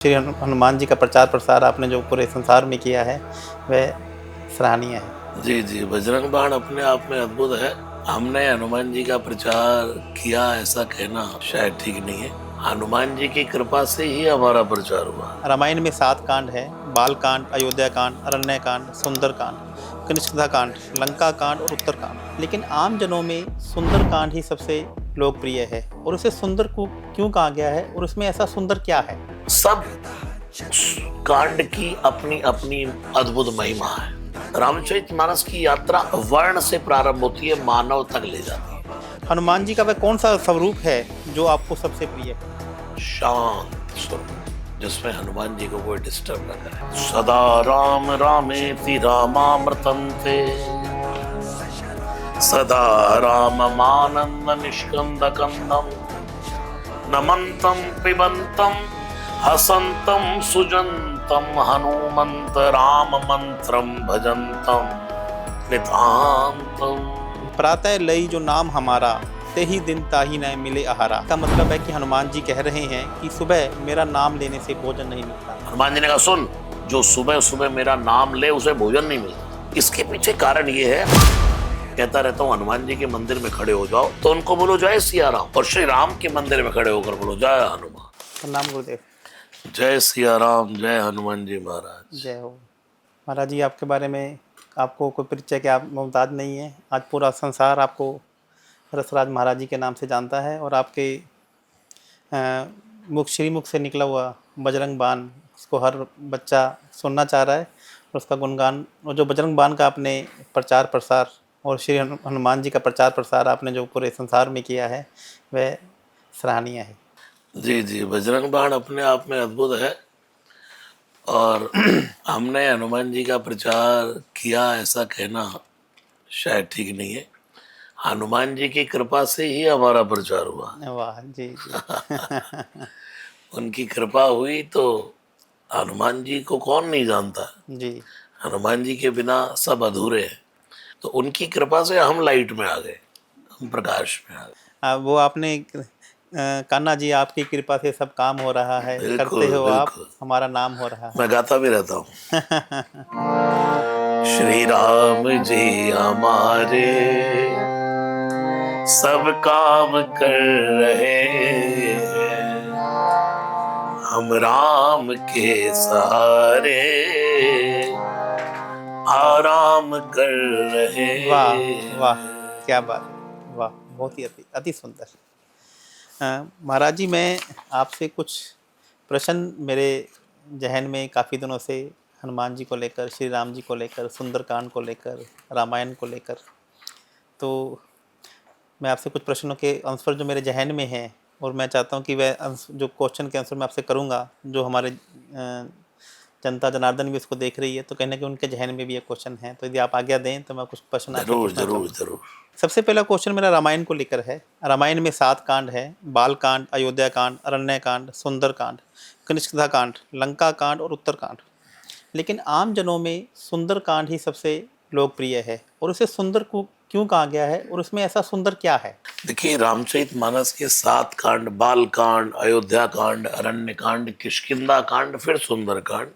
श्री हनुमान जी का प्रचार प्रसार आपने जो पूरे संसार में किया है वह सराहनीय है। जी जी, बजरंग बाण अपने आप में अद्भुत है। हमने हनुमान जी का प्रचार किया ऐसा कहना शायद ठीक नहीं है। हनुमान जी की कृपा से ही हमारा प्रचार हुआ। रामायण में 7 कांड है: बाल कांड, अयोध्या कांड, अरण्य कांड, सुंदर कांड, कनिष्कधा कांड, लंका कांड और उत्तर कांड। लेकिन आम जनों में सुंदर कांड ही सबसे लोकप्रिय है और उसे सुंदर को क्यों कहा गया है और उसमें ऐसा सुंदर क्या है? सब कांड की अपनी अपनी अद्भुत महिमा है। रामचरितमानस की यात्रा वर्ण से प्रारंभ होती है, मानव तक ले जाती है। हनुमान जी का वह कौन सा स्वरूप है जो आपको सबसे प्रिय है? शांत स्वरूप जिसमें हनुमान जी को कोई डिस्टर्ब न करे। सदा राम रामेति रामामृतन्ते, सदा राममानन्द निष्कंदकन्दं, नमन्तं पिबन्तं हसन्तं सुजन्तं, हनुमन्त राम मंत्रं भजन्तं नितान्तं। प्रातः लई जो नाम हमारा, ते ही दिन ताही न मिले आहारा। का मतलब है कि हनुमान जी कह रहे हैं कि सुबह मेरा नाम लेने से भोजन नहीं मिलता। हनुमान जी ने कहा, सुन, जो सुबह सुबह मेरा नाम ले उसे भोजन नहीं मिलता। इसके पीछे कारण ये है, कहता रहता हूँ हनुमान जी के मंदिर में खड़े हो जाओ तो उनको बोलो जय सिया राम, और श्री राम के मंदिर में खड़े होकर बोलो जय हनुमान। प्रणाम गुरुदेव। जय सिया राम, जय हनुमान जी महाराज। जय हो। महाराज जी, आपके बारे में आपको कोई परिचय के आप मोहताज नहीं है। आज पूरा संसार आपको रसराज महाराज जी के नाम से जानता है और आपके मुख श्रीमुख से निकला हुआ बजरंग बाण, उसको हर बच्चा सुनना चाह रहा है और उसका गुणगान, और जो बजरंग बाण का आपने प्रचार प्रसार और श्री हनुमान जी का प्रचार प्रसार आपने जो पूरे संसार में किया है वह सराहनीय है। जी जी, बजरंग बाण अपने आप में अद्भुत है और हमने हनुमान जी का प्रचार किया ऐसा कहना शायद ठीक नहीं है। हनुमान जी की कृपा से ही हमारा प्रचार हुआ। वाह जी जी। उनकी कृपा हुई तो हनुमान जी को कौन नहीं जानता। जी। हनुमान जी के बिना सब अधूरे हैं, तो उनकी कृपा से हम लाइट में आ गए, हम प्रकाश में आ गए। वो आपने कान्हा जी, आपकी कृपा से सब काम हो रहा है, करते बिल्कुल हो आप, बिल्कुल, हमारा नाम हो रहा मैं गाता भी रहता हूँ। श्री राम जी हमारे सब काम कर रहे हैं, हम राम के सहारे आराम कर रहे वाह वाह, हैं। क्या बात है, वाह, बहुत ही अति अति सुंदर। महाराज जी, मैं आपसे कुछ प्रश्न मेरे जहन में काफ़ी दिनों से हनुमान जी को लेकर, श्री राम जी को लेकर, सुंदरकांड को लेकर, रामायण को लेकर, तो मैं आपसे कुछ प्रश्नों के आंसर जो मेरे जहन में हैं और मैं चाहता हूं कि वह जो क्वेश्चन के आंसर मैं आपसे करूंगा, जो हमारे जनता जनार्दन भी उसको देख रही है, तो कहने के उनके जहन में भी ये क्वेश्चन है, तो यदि आप आज्ञा दें तो मैं कुछ प्रश्न आपसे जरूर पूछना जरूर चाहूँगा। जरूर। सबसे पहला क्वेश्चन मेरा रामायण को लेकर है। रामायण में 7 कांड है: बाल कांड, अयोध्या कांड, अरण्य कांड, सुंदर कांड, कनिष्कधा कांड, लंका कांड और उत्तर कांड। लेकिन आम जनों में सुंदर कांड ही सबसे लोकप्रिय है और उसे सुंदर को क्यों कहा गया है और उसमें ऐसा सुंदर क्या है? देखिए, रामचरितमानस के 7 कांड, बाल कांड, अयोध्या कांड, अरण्य कांड, किष्किंधा कांड, फिर सुंदर कांड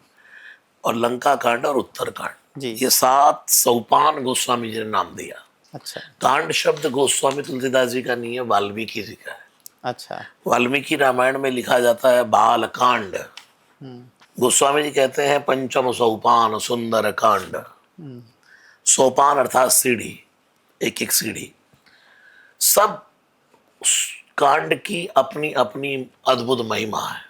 और लंका कांड और उत्तर कांड, जी। ये 7 सोपान गोस्वामी जी ने नाम दिया। अच्छा। कांड शब्द गोस्वामी तुलसीदास जी का नहीं है, वाल्मीकि जी का है। अच्छा। वाल्मीकि रामायण में लिखा जाता है बाल कांड। हम्म। गोस्वामी जी कहते हैं पंचम सोपान सुंदर कांड। सोपान अर्थात सीढ़ी, एक एक सीढ़ी। सब कांड की अपनी अपनी अद्भुत महिमा है।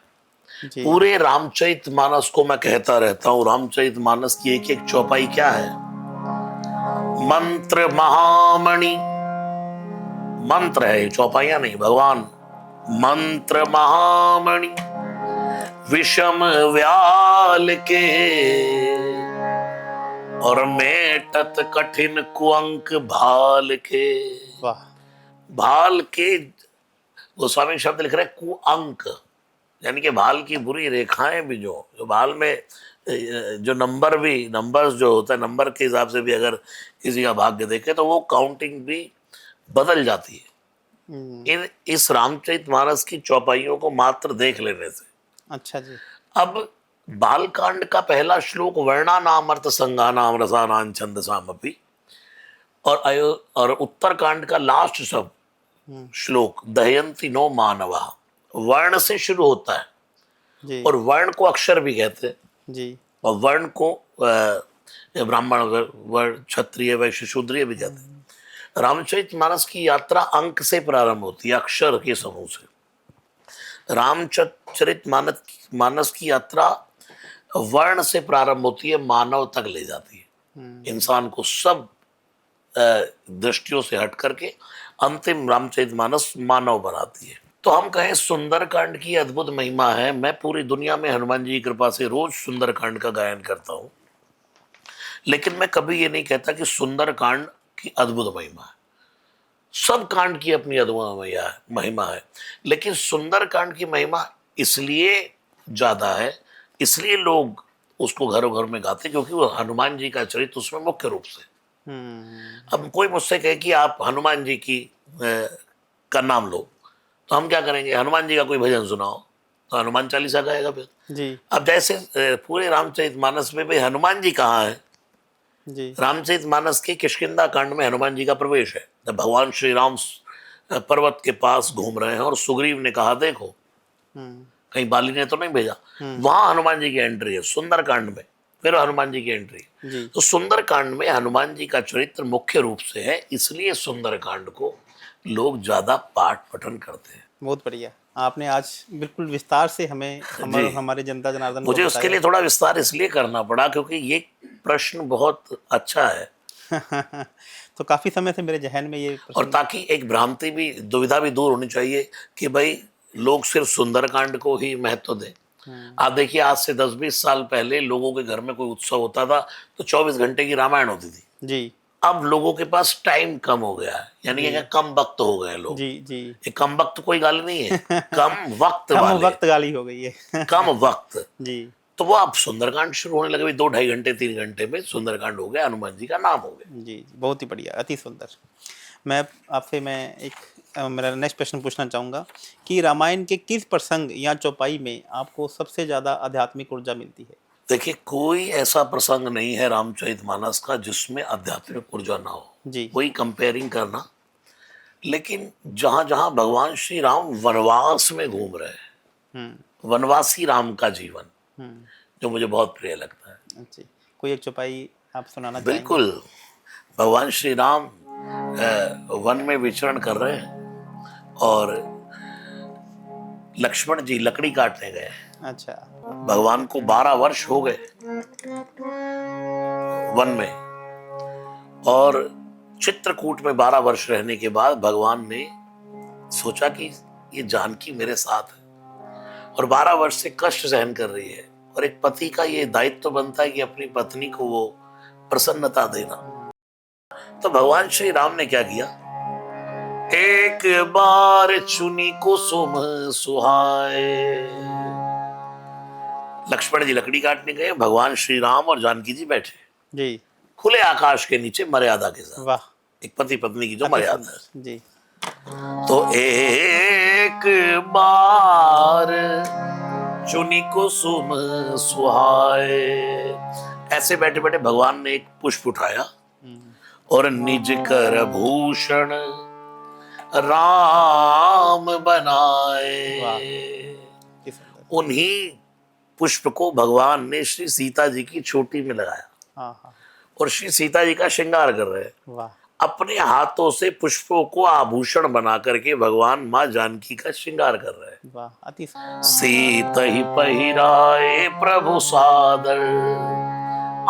जी। पूरे रामचरितमानस को मैं कहता रहता हूं, रामचरितमानस की एक एक चौपाई क्या है? मंत्र महामणि, मंत्र है, चौपाइयां नहीं, भगवान। मंत्र महामणि विषम व्याल के, और मेटत कठिन कुअंक भाल के। वाह। भाल के गोस्वामी शब्द लिख रहे कुअंक, यानी कि भाल की बुरी रेखाएं भी, जो भाल में जो नंबर्स जो होता है, नंबर के हिसाब से भी अगर किसी का भाग्य देखे तो वो काउंटिंग भी बदल जाती है। इस रामचरितमानस की चौपाइयों को मात्र देख लेने से अच्छा जी। अब बालकांड का पहला श्लोक वर्णानामर्थ संज्ञानाम रसानां छंदसामपि, और उत्तरकांड का लास्ट सब श्लोक दहयंती नो मानवा, वर्ण से शुरू होता है। जी और वर्ण को अक्षर भी कहते हैं, जी और वर्ण को ब्राह्मण, वर्ण, क्षत्रिय, वैश्य, शूद्रीय भी कहते हैं। रामचरितमानस की यात्रा अंक से प्रारंभ होती है, अक्षर के समूह से। रामचरितमानस मानस की यात्रा वर्ण से प्रारंभ होती है, मानव तक ले जाती है, इंसान को सब दृष्टियों से हट करके अंतिम रामचरितमानस मानव बनाती है। तो हम कहें सुंदरकांड की अद्भुत महिमा है। मैं पूरी दुनिया में हनुमान जी की कृपा से रोज सुंदरकांड का गायन करता हूं, लेकिन मैं कभी ये नहीं कहता कि सुंदरकांड की अद्भुत महिमा है। सब कांड की अपनी अद्भुत महिमा है, लेकिन सुंदरकांड की महिमा इसलिए ज्यादा है, इसलिए लोग उसको घरों घर में गाते, क्योंकि वो हनुमान जी का चरित्र उसमें मुख्य रूप से। अब कोई मुझसे कहे कि आप हनुमान जी की का नाम लो, तो हम क्या करेंगे, हनुमान जी का कोई भजन सुनाओ, तो हनुमान चालीसा गाएगा फिर। जी अब जैसे पूरे रामचरितमानस में भाई हनुमान जी कहाँ है? जी रामचरितमानस के किष्किंधा कांड में हनुमान जी का प्रवेश है, जब भगवान श्री राम पर्वत के पास घूम रहे हैं और सुग्रीव ने कहा देखो, कहीं बाली ने तो नहीं भेजा, वहां हनुमान जी की एंट्री है सुंदरकांड में, फिर हनुमान जी की एंट्री है। जी तो सुंदरकांड में हनुमान जी का चरित्र मुख्य रूप से है, इसलिए सुंदरकांड को लोग ज्यादा पाठ पठन करते हैं। बहुत बढ़िया, आपने आज बिल्कुल विस्तार से हमें हमारे जनता जनार्दन को मुझे उसके लिए थोड़ा विस्तार इसलिए करना पड़ा क्योंकि ये प्रश्न बहुत अच्छा है, बताया। तो काफी समय से मेरे जहन में ये और ताकि एक भ्रांति भी, दुविधा भी दूर होनी चाहिए कि भाई लोग सिर्फ सुंदरकांड को ही महत्व दें। आप देखिए, आज से 10-20 साल पहले लोगों के घर में कोई उत्सव होता था तो 24 घंटे की रामायण होती थी। जी अब लोगों के पास टाइम कम हो गया है, यानी कि कम वक्त हो गए लोग। जी जी ये कम वक्त कोई गाली नहीं है, कम वक्त कम वाले, वक्त गाली हो गई है। कम वक्त। जी तो वो अब सुंदरकांड शुरू होने लगे, 2-2.5 घंटे 3 घंटे में सुंदरकांड हो गया, हनुमान जी का नाम हो गया। जी जी, बहुत ही बढ़िया, अति सुंदर। मैं एक मेरा नेक्स्ट प्रश्न पूछना चाहूँगा कि रामायण के किस प्रसंग या चौपाई में आपको सबसे ज़्यादा आध्यात्मिक ऊर्जा मिलती है? देखिए, कोई ऐसा प्रसंग नहीं है रामचरितमानस का जिसमें आध्यात्मिक ऊर्जा ना हो, जी वही कंपेयरिंग करना। लेकिन जहां जहां भगवान श्री राम वनवास में घूम रहे हैं, वनवासी राम का जीवन, जो मुझे बहुत प्रिय लगता है। जी, कोई एक चौपाई आप सुनाना चाहेंगे? बिल्कुल, भगवान श्री राम वन में विचरण कर रहे हैं और लक्ष्मण जी लकड़ी काटने गए। अच्छा। भगवान को 12 वर्ष हो गए वन में, और चित्रकूट में 12 वर्ष रहने के बाद भगवान ने सोचा कि ये जानकी मेरे साथ है और 12 वर्ष से कष्ट सहन कर रही है, और एक पति का ये दायित्व बनता है कि अपनी पत्नी को वो प्रसन्नता देना। तो भगवान श्री राम ने क्या किया, एक बार चुनी कुसुम सुहाए। लक्ष्मण जी लकड़ी काटने गए, भगवान श्री राम और जानकी जी बैठे जी खुले आकाश के नीचे मर्यादा के साथ, वाह, एक पति पत्नी की जो अति मर्यादा है। सुंदर। जी तो एक बार चुनी कुसुम सुहाए, ऐसे बैठे बैठे भगवान ने एक पुष्प उठाया और निज कर भूषण राम बनाए। अति सुंदर। उन्हीं पुष्प को भगवान ने श्री सीता जी की चोटी में लगाया हाँ हाँ, और श्री सीता जी का श्रृंगार कर रहे हैं। वाह, अपने हाथों से पुष्पों को आभूषण बना करके भगवान माँ जानकी का श्रृंगार कर रहे हैं। वाह, अति सुंदर। सीत ही पहिराए प्रभु सादर,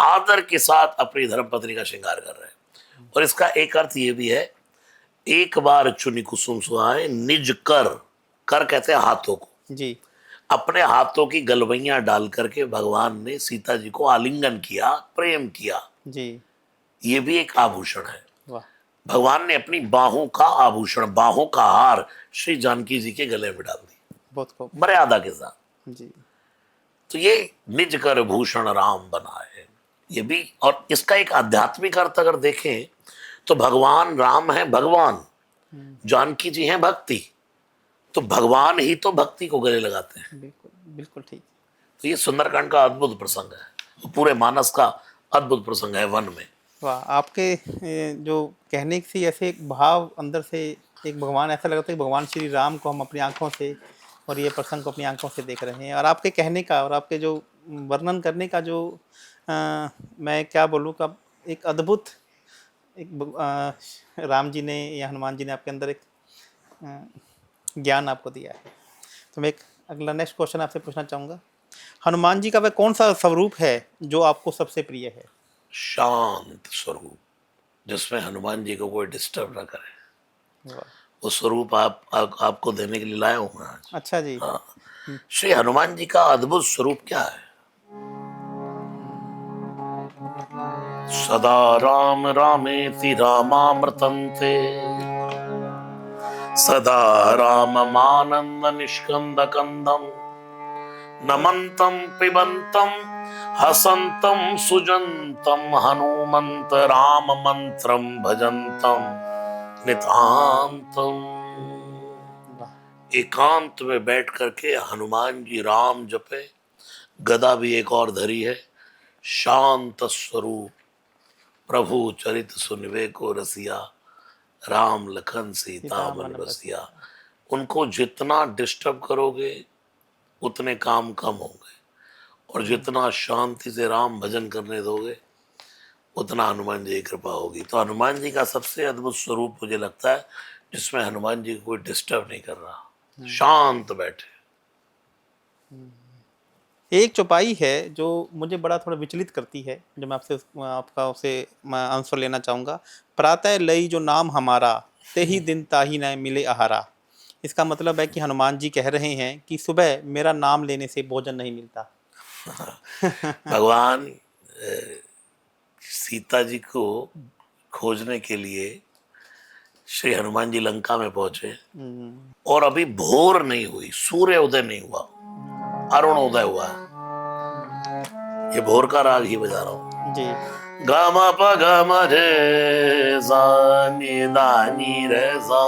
आदर के साथ अपनी धर्मपत्नी का श्रृंगार कर रहे हैं। और इसका एक अर्थ ये भी है, एक बार चुनी कुसुम सुहाए, निज कर, कर कहते हैं हाथों को, जी अपने हाथों की गलवैयां डाल करके भगवान ने सीता जी को आलिंगन किया, प्रेम किया। जी, ये भी एक आभूषण है। वाह, भगवान ने अपनी बाहों का आभूषण, बाहों का हार श्री जानकी जी के गले में डाल दी, बहुत खूब। मर्यादा के साथ। जी तो ये निज कर भूषण राम बनाए, ये भी। और इसका एक आध्यात्मिक अर्थ अगर देखें तो भगवान राम है भगवान, जानकी जी हैं भक्ति, तो भगवान ही तो भक्ति को गले लगाते हैं। बिल्कुल बिल्कुल ठीक। तो ये सुंदरकांड का अद्भुत प्रसंग है, पूरे मानस का अद्भुत प्रसंग है वन में। वाह, आपके जो कहने से ऐसे एक भाव अंदर से, एक भगवान, ऐसा लगता है कि भगवान श्री राम को हम अपनी आंखों से और ये प्रसंग को अपनी आंखों से देख रहे हैं। और आपके कहने का और आपके जो वर्णन करने का जो मैं क्या बोलूँ का एक अद्भुत राम जी ने या हनुमान जी ने आपके अंदर एक ज्ञान आपको दिया है। तो मैं एक अगला नेक्स्ट क्वेश्चन आपसे पूछना चाहूँगा, हनुमान जी का वह कौन सा स्वरूप है जो आपको सबसे प्रिय है? शांत स्वरूप, जिसमें हनुमान जी को कोई डिस्टर्ब ना करे, वाह, वो स्वरूप आपको देने के लिए लाया हूँ मैं आज। अच्छा जी। हाँ, श्री हनुमान जी का अद्भुत स्वरूप क्या है? सदा राम रामेति रामामृतन्ते, सदा राममानन्द निष्कंद कंदम, नमन्तं पिबन्तं हसन्तं सुजन्तं, हनुमन्त राम मंत्रं भजन्तं नितान्तं। वाह, एकांत में बैठ करके हनुमान जी राम जपे, गदा भी एक और धरी है, शांत स्वरूप, प्रभु चरित सुनवे को रसिया, राम लखन सीता मन बसिया। उनको जितना डिस्टर्ब करोगे उतने काम कम होंगे, और जितना शांति से राम भजन करने दोगे उतना हनुमान जी की कृपा होगी। तो हनुमान जी का सबसे अद्भुत स्वरूप मुझे लगता है जिसमें हनुमान जी को कोई डिस्टर्ब नहीं कर रहा, शांत बैठे। एक चौपाई है जो मुझे बड़ा थोड़ा विचलित करती है, जो मैं आपसे आपका उसे मैं आंसर लेना चाहूँगा, प्रातः लई जो नाम हमारा, ते ही दिन ताही न मिले आहारा। इसका मतलब है कि हनुमान जी कह रहे हैं कि सुबह मेरा नाम लेने से भोजन नहीं मिलता। भगवान सीता जी को खोजने के लिए श्री हनुमान जी लंका में पहुंचे, और अभी भोर नहीं हुई, सूर्य उदय नहीं हुआ, अरुण उदय हुआ। ये भोर का राग ही बजा रहा हूं जी। गामा पा गामा रे नी दानी रे सा।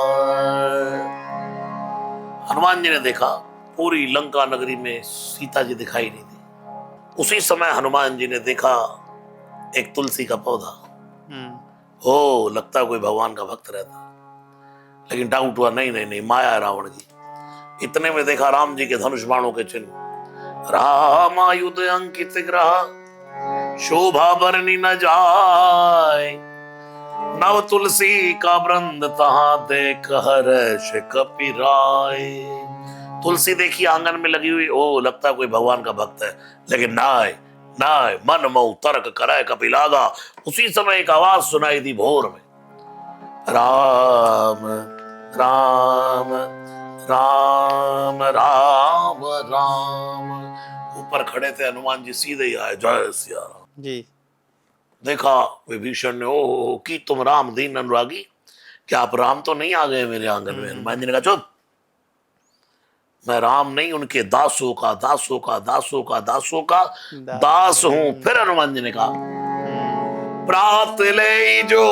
हनुमान जी ने देखा पूरी लंका नगरी में सीता जी दिखाई नहीं दी। उसी समय हनुमान जी ने देखा एक तुलसी का पौधा, हो लगता कोई भगवान का भक्त रहता, लेकिन डाउट हुआ नहीं नहीं नहीं, माया है रावण की। इतने में देखा राम जी के धनुष बाणों के चिन्ह, रामायुध अंकित ग्रह, शोभा बरनी न जाय, नव तुलसी का वृंद तहां देख हर्ष कपिराय। तुलसी देखी आंगन में लगी हुई, ओ लगता कोई भगवान का भक्त है, लेकिन नाय नाय मन मऊ तर्क करे कपिलागा। उसी समय एक आवाज सुनाई दी भोर में, राम राम राम राम राम। ऊपर खड़े थे हनुमान जी, सीधे ही आए, जय सिया राम जी। देखा विभीषण ने, ओ की तुम राम दीन अनुरागी, क्या आप राम तो नहीं आ गए मेरे आंगन में? हनुमान जी ने कहा चुप, मैं राम नहीं, उनके दासों का दासों का दासों का दासों का दास हूं। फिर हनुमान जी ने कहा, प्रात ले जो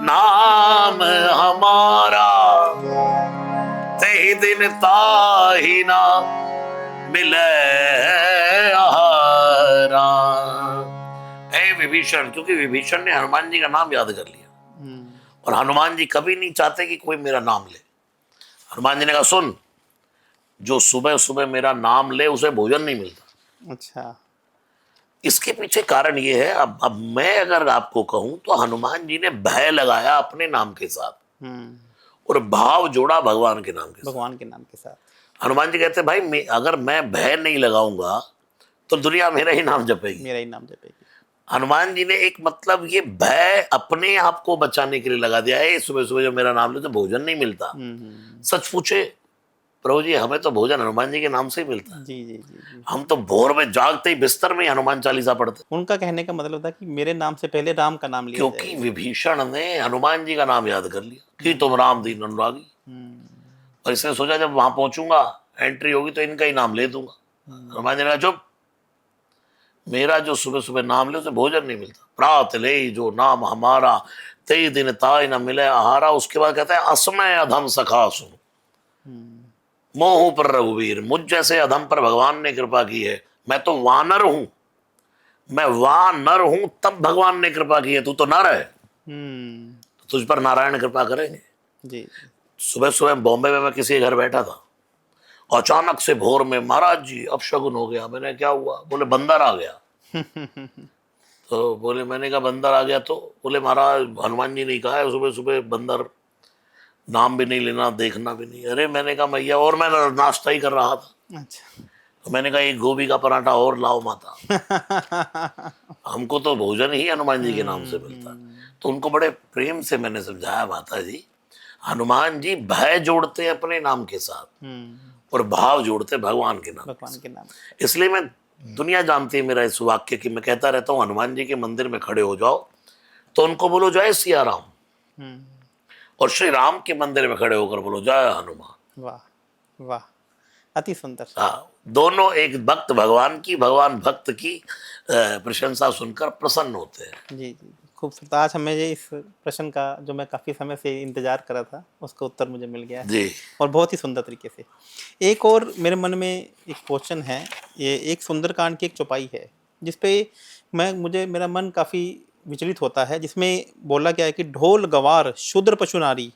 नाम हमारा, ते दिन ताही ना मिले आहारा। हे विभीषण, क्योंकि विभीषण ने हनुमान जी का नाम याद कर लिया, और हनुमान जी कभी नहीं चाहते कि कोई मेरा नाम ले। हनुमान जी ने कहा सुन, जो सुबह सुबह मेरा नाम ले उसे भोजन नहीं मिलता। अच्छा। इसके पीछे कारण ये है, अब मैं अगर आपको कहूं तो हनुमान जी ने भय लगाया अपने नाम के साथ, और भाव जोड़ा भगवान के नाम के साथ। भगवान के नाम के साथ हनुमान जी कहते भाई, अगर मैं भय नहीं लगाऊंगा तो दुनिया मेरा ही नाम जपेगी, मेरा ही नाम जपेगी। हनुमान जी ने एक मतलब ये भय अपने आप को बचाने के लिए लगा दिया है। सुबह सुबह जो मेरा नाम ले तो भोजन नहीं मिलता। सच पूछे प्रभु जी, हमें तो भोजन हनुमान जी के नाम से ही मिलता है। जी जी जी जी। हम तो भोर में जागते ही बिस्तर में ही हनुमान चालीसा पढ़ते। उनका कहने का मतलब था कि मेरे नाम से पहले राम का नाम लिया क्योंकि विभीषण ने हनुमान जी का नाम याद कर लिया कि तुम राम दीन अनुरागी, और इसने सोचा जब वहां पहुंचूंगा, एंट्री होगी तो इनका ही नाम ले दूंगा। हनुमान जी ने कहा चुप, मेरा जो सुबह सुबह नाम ले उसे भोजन नहीं मिलता। प्रात ले जो नाम हमारा, ते दिन ताय न मिले आहारा। उसके बाद कहता है असमय अधम सखा सुन। मोह पर रघुवीर, मुझ जैसे अधम पर भगवान ने कृपा की है। मैं तो वानर हूं, मैं वानर हूं, तब भगवान ने कृपा की है, तू तो नर है, तो तुझ पर नारायण कृपा करेंगे। जी सुबह सुबह बॉम्बे में मैं किसी के घर बैठा था, अचानक से भोर में, महाराज जी अपशगुन हो गया। मैंने क्या हुआ? बोले बंदर आ गया। तो बोले, मैंने कहा बंदर आ गया तो? बोले महाराज हनुमान जी ने कहा है सुबह सुबह बंदर, नाम भी नहीं लेना, देखना भी नहीं। अरे मैंने कहा मैया, और मैं नाश्ता ही कर रहा था, अच्छा। तो मैंने कहा एक गोभी का पराठा और लाओ माता, हमको तो भोजन ही हनुमान जी के नाम से मिलता। तो उनको बड़े प्रेम से मैंने समझाया, माता जी हनुमान जी भय जोड़ते हैं अपने नाम के साथ और भाव जोड़ते हैं भगवान के नाम के भगवान साथ। के नाम। इसलिए मैं, दुनिया जानती है मेरा इस वाक्य कि मैं कहता रहता हूँ, हनुमान जी के मंदिर में खड़े हो जाओ तो उनको बोलो जय सिया राम, और श्री राम के मंदिर में खड़े होकर बोलो जय हनुमान। वाह वाह, अति सुंदर। हाँ, दोनों, एक भक्त भगवान की, भगवान भक्त की प्रशंसा सुनकर प्रसन्न होते हैं। जी जी, खूब सुंदर। आज हमें ये इस प्रश्न का, जो मैं काफ़ी समय से इंतजार कर रहा था, उसका उत्तर मुझे मिल गया है, जी और बहुत ही सुंदर तरीके से। एक और मेरे मन में एक क्वेश्चन है, ये एक सुंदरकांड की एक चौपाई है जिसपे मेरा मन काफ़ी विचलित होता है, जिसमें बोला गया है कि ढोल गवार शूद्र पशु नारी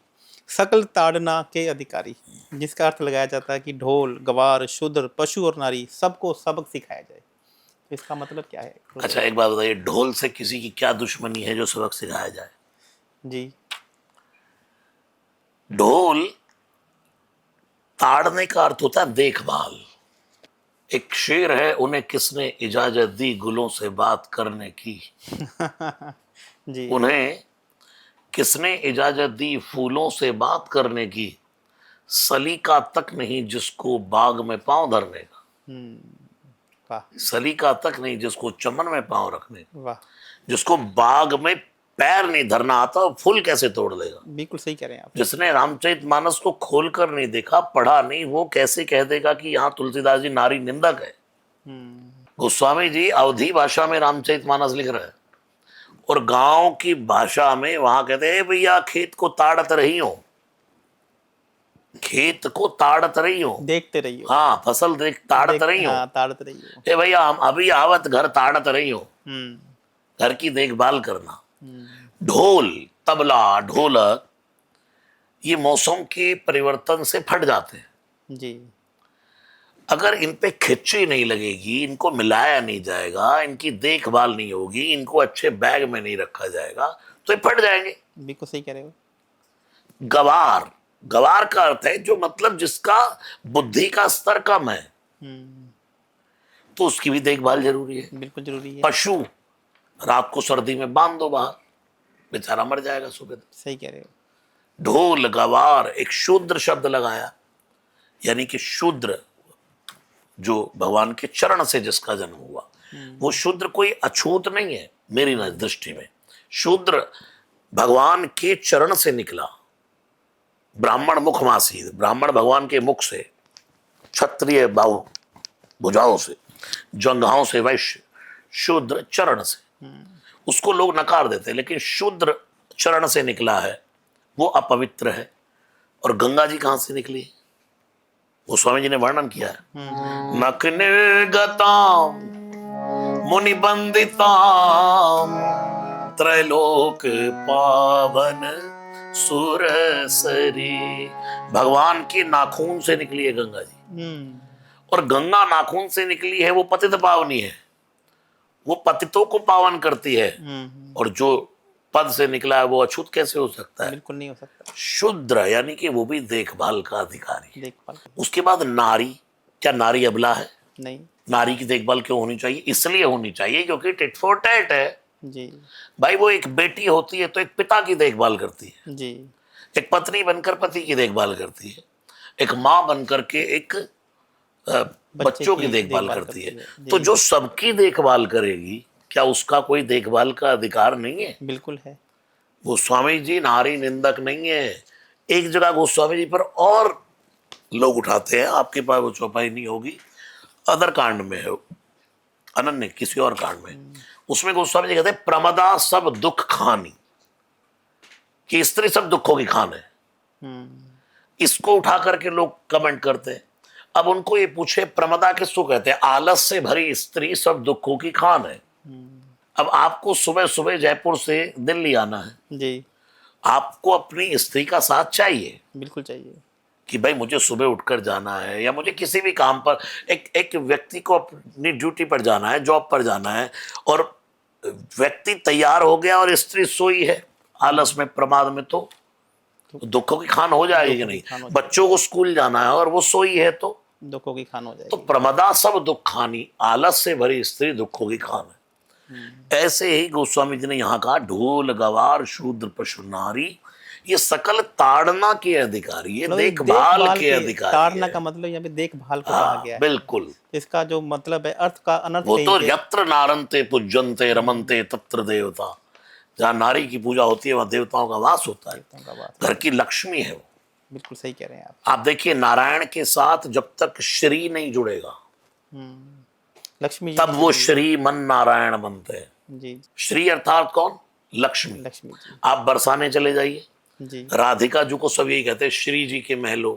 सकल ताड़ना के अधिकारी, जिसका अर्थ लगाया जाता है कि ढोल गवार शूद्र पशु और नारी सबको सबक सिखाया जाए। तो इसका मतलब क्या है? अच्छा, एक बात बताइए, ढोल से किसी की क्या दुश्मनी है जो सबक सिखाया जाए? जी ढोल ताड़ने का अर्थ होता है देखभाल। एक शेर है, उन्हें किसने इजाजत दी गुलों से बात करने की, जी उन्हें किसने इजाजत दी फूलों से बात करने की, सलीका तक नहीं जिसको बाग में पांव धरने का, वाह सलीका तक नहीं जिसको चमन में पांव रखने का, वाह, जिसको बाग में पैर नहीं धरना आता, वो फूल कैसे तोड़ लेगा? बिल्कुल सही कह रहे हैं आप। जिसने रामचरितमानस को खोलकर नहीं देखा, पढ़ा नहीं, वो कैसे कह देगा कि यहाँ तुलसीदास जी नारी निंदक है? गोस्वामी जी अवधी भाषा में रामचरितमानस लिख रहे हैं, और गांव की भाषा में वहां कहते हैं भैया खेत को ताड़त रही हो, खेत को ताड़त रही हो, देखते रहिए। हाँ फसल देख ताड़त रही हो, हाँ, ताड़त रहिए। ए भैया हम अभी आवत घर ताड़त रही हो, हम्म घर की देखभाल करना। ढोल, तबला, ढोलक, ये मौसम के परिवर्तन से फट जाते हैं। जी अगर इन पे खिच्ची नहीं लगेगी, इनको मिलाया नहीं जाएगा, इनकी देखभाल नहीं होगी, इनको अच्छे बैग में नहीं रखा जाएगा, तो ये फट जाएंगे। बिल्कुल सही कह रहे हो। गवार, गवार का अर्थ है जो, मतलब जिसका बुद्धि का स्तर कम है, तो उसकी भी देखभाल जरूरी है। बिल्कुल जरूरी है। पशु, रात को सर्दी में बांध दो बाहर, बेचारा मर जाएगा सुबह। सही कह रहे हो। ढोल गवार, एक शूद्र शब्द लगाया, यानी कि शूद्र जो भगवान के चरण से जिसका जन्म हुआ, वो शूद्र कोई अछूत नहीं है मेरी दृष्टि में। शूद्र भगवान के चरण से निकला, ब्राह्मण मुखमासी, ब्राह्मण भगवान के मुख से, क्षत्रिय बाहु भुजाओं से, जंघाओं से वैश्य, शूद्र चरण से। उसको लोग नकार देते हैं, लेकिन शूद्र चरण से निकला है, वो अपवित्र है। और गंगा जी कहां से निकली? वो स्वामी जी ने वर्णन किया है, नख निर्गताम मुनि बंदिताम त्रैलोक पावन सुरसरी। भगवान के नाखून से निकली है गंगा जी, और गंगा नाखून से निकली है, वो पतित पावनी है, वो पतितों को पावन करती है। और जो पद से निकला है वो अछूत कैसे हो सकता है? बिल्कुल नहीं हो सकता। शुद्र यानी कि वो भी देखभाल का अधिकारी है। देखभाल उसके बाद नारी, क्या नारी अबला है? नहीं। नारी की देखभाल क्यों होनी चाहिए? इसलिए होनी चाहिए क्योंकि टिट फॉर टैट है जी भाई। वो एक बेटी होती है तो एक पिता की देखभाल करती है, जी एक पत्नी बनकर पति की देखभाल करती है, एक माँ बनकर के एक बच्चों की देखभाल करती है। तो जो सबकी देखभाल करेगी, क्या उसका कोई देखभाल का अधिकार नहीं है? बिल्कुल है। गोस्वामी जी नारी निंदक नहीं है। एक जगह गोस्वामी जी पर और लोग उठाते हैं, आपके पास वो चौपाई नहीं होगी, अदर कांड में है, अनन्य किसी और कांड में, उसमें गोस्वामी जी कहते हैं प्रमदा सब दुख खानी, कि स्त्री सब दुखों की खान है। इसको उठा करके लोग कमेंट करते हैं। अब उनको ये पूछे प्रमदा किसको कहते हैं? आलस से भरी स्त्री सब दुखों की खान है। अब आपको सुबह सुबह जयपुर से दिल्ली आना है, जी, आपको अपनी स्त्री का साथ चाहिए बिल्कुल चाहिए। कि भाई मुझे सुबह उठकर जाना है, या मुझे किसी भी काम पर, एक एक व्यक्ति को अपनी ड्यूटी पर जाना है, जॉब पर जाना है, और व्यक्ति तैयार हो गया और स्त्री सोई है आलस में, प्रमाद में, तो दुखों की खान हो जाएगी कि दुखों की खान नहीं? हो जाएगी। बच्चों को स्कूल जाना है और वो सोई है, तो दुखों की खान हो तो जाएगी। प्रमदा सब दुख खानी, आलस से भरी स्त्री दुखों की खान है। ऐसे ही गोस्वामी जी ने यहाँ कहा, ढोल गवार शूद्र पशु नारी, ये सकल ताड़ना के अधिकारी, ये मतलब ये देखभाल के अधिकारी ताड़ना है। का मतलब यहाँ पे देखभाल को कहा हाँ गया है। बिल्कुल। इसका जो मतलब है, अर्थ का अनर्थ वो कहीं तो पे यत्र नारंते पूज्यंते रमनते तत्र देवता, जहाँ नारी की पूजा होती है वहां देवताओं का वास होता है। देवताओं का बात। घर की लक्ष्मी है वो। बिल्कुल सही कह रहे हैं आप। आप देखिए, नारायण के साथ जब तक श्री नहीं जुड़ेगा लक्ष्मी जी तब भी वो जुड़ी श्री मन नारायण बनते हैं। है। जी, श्री अर्थात कौन? लक्ष्मी। लक्ष्मी जी। आप बरसाने चले जाइए, जी, राधिका जी को सब यही कहते हैं, श्री जी के महलो।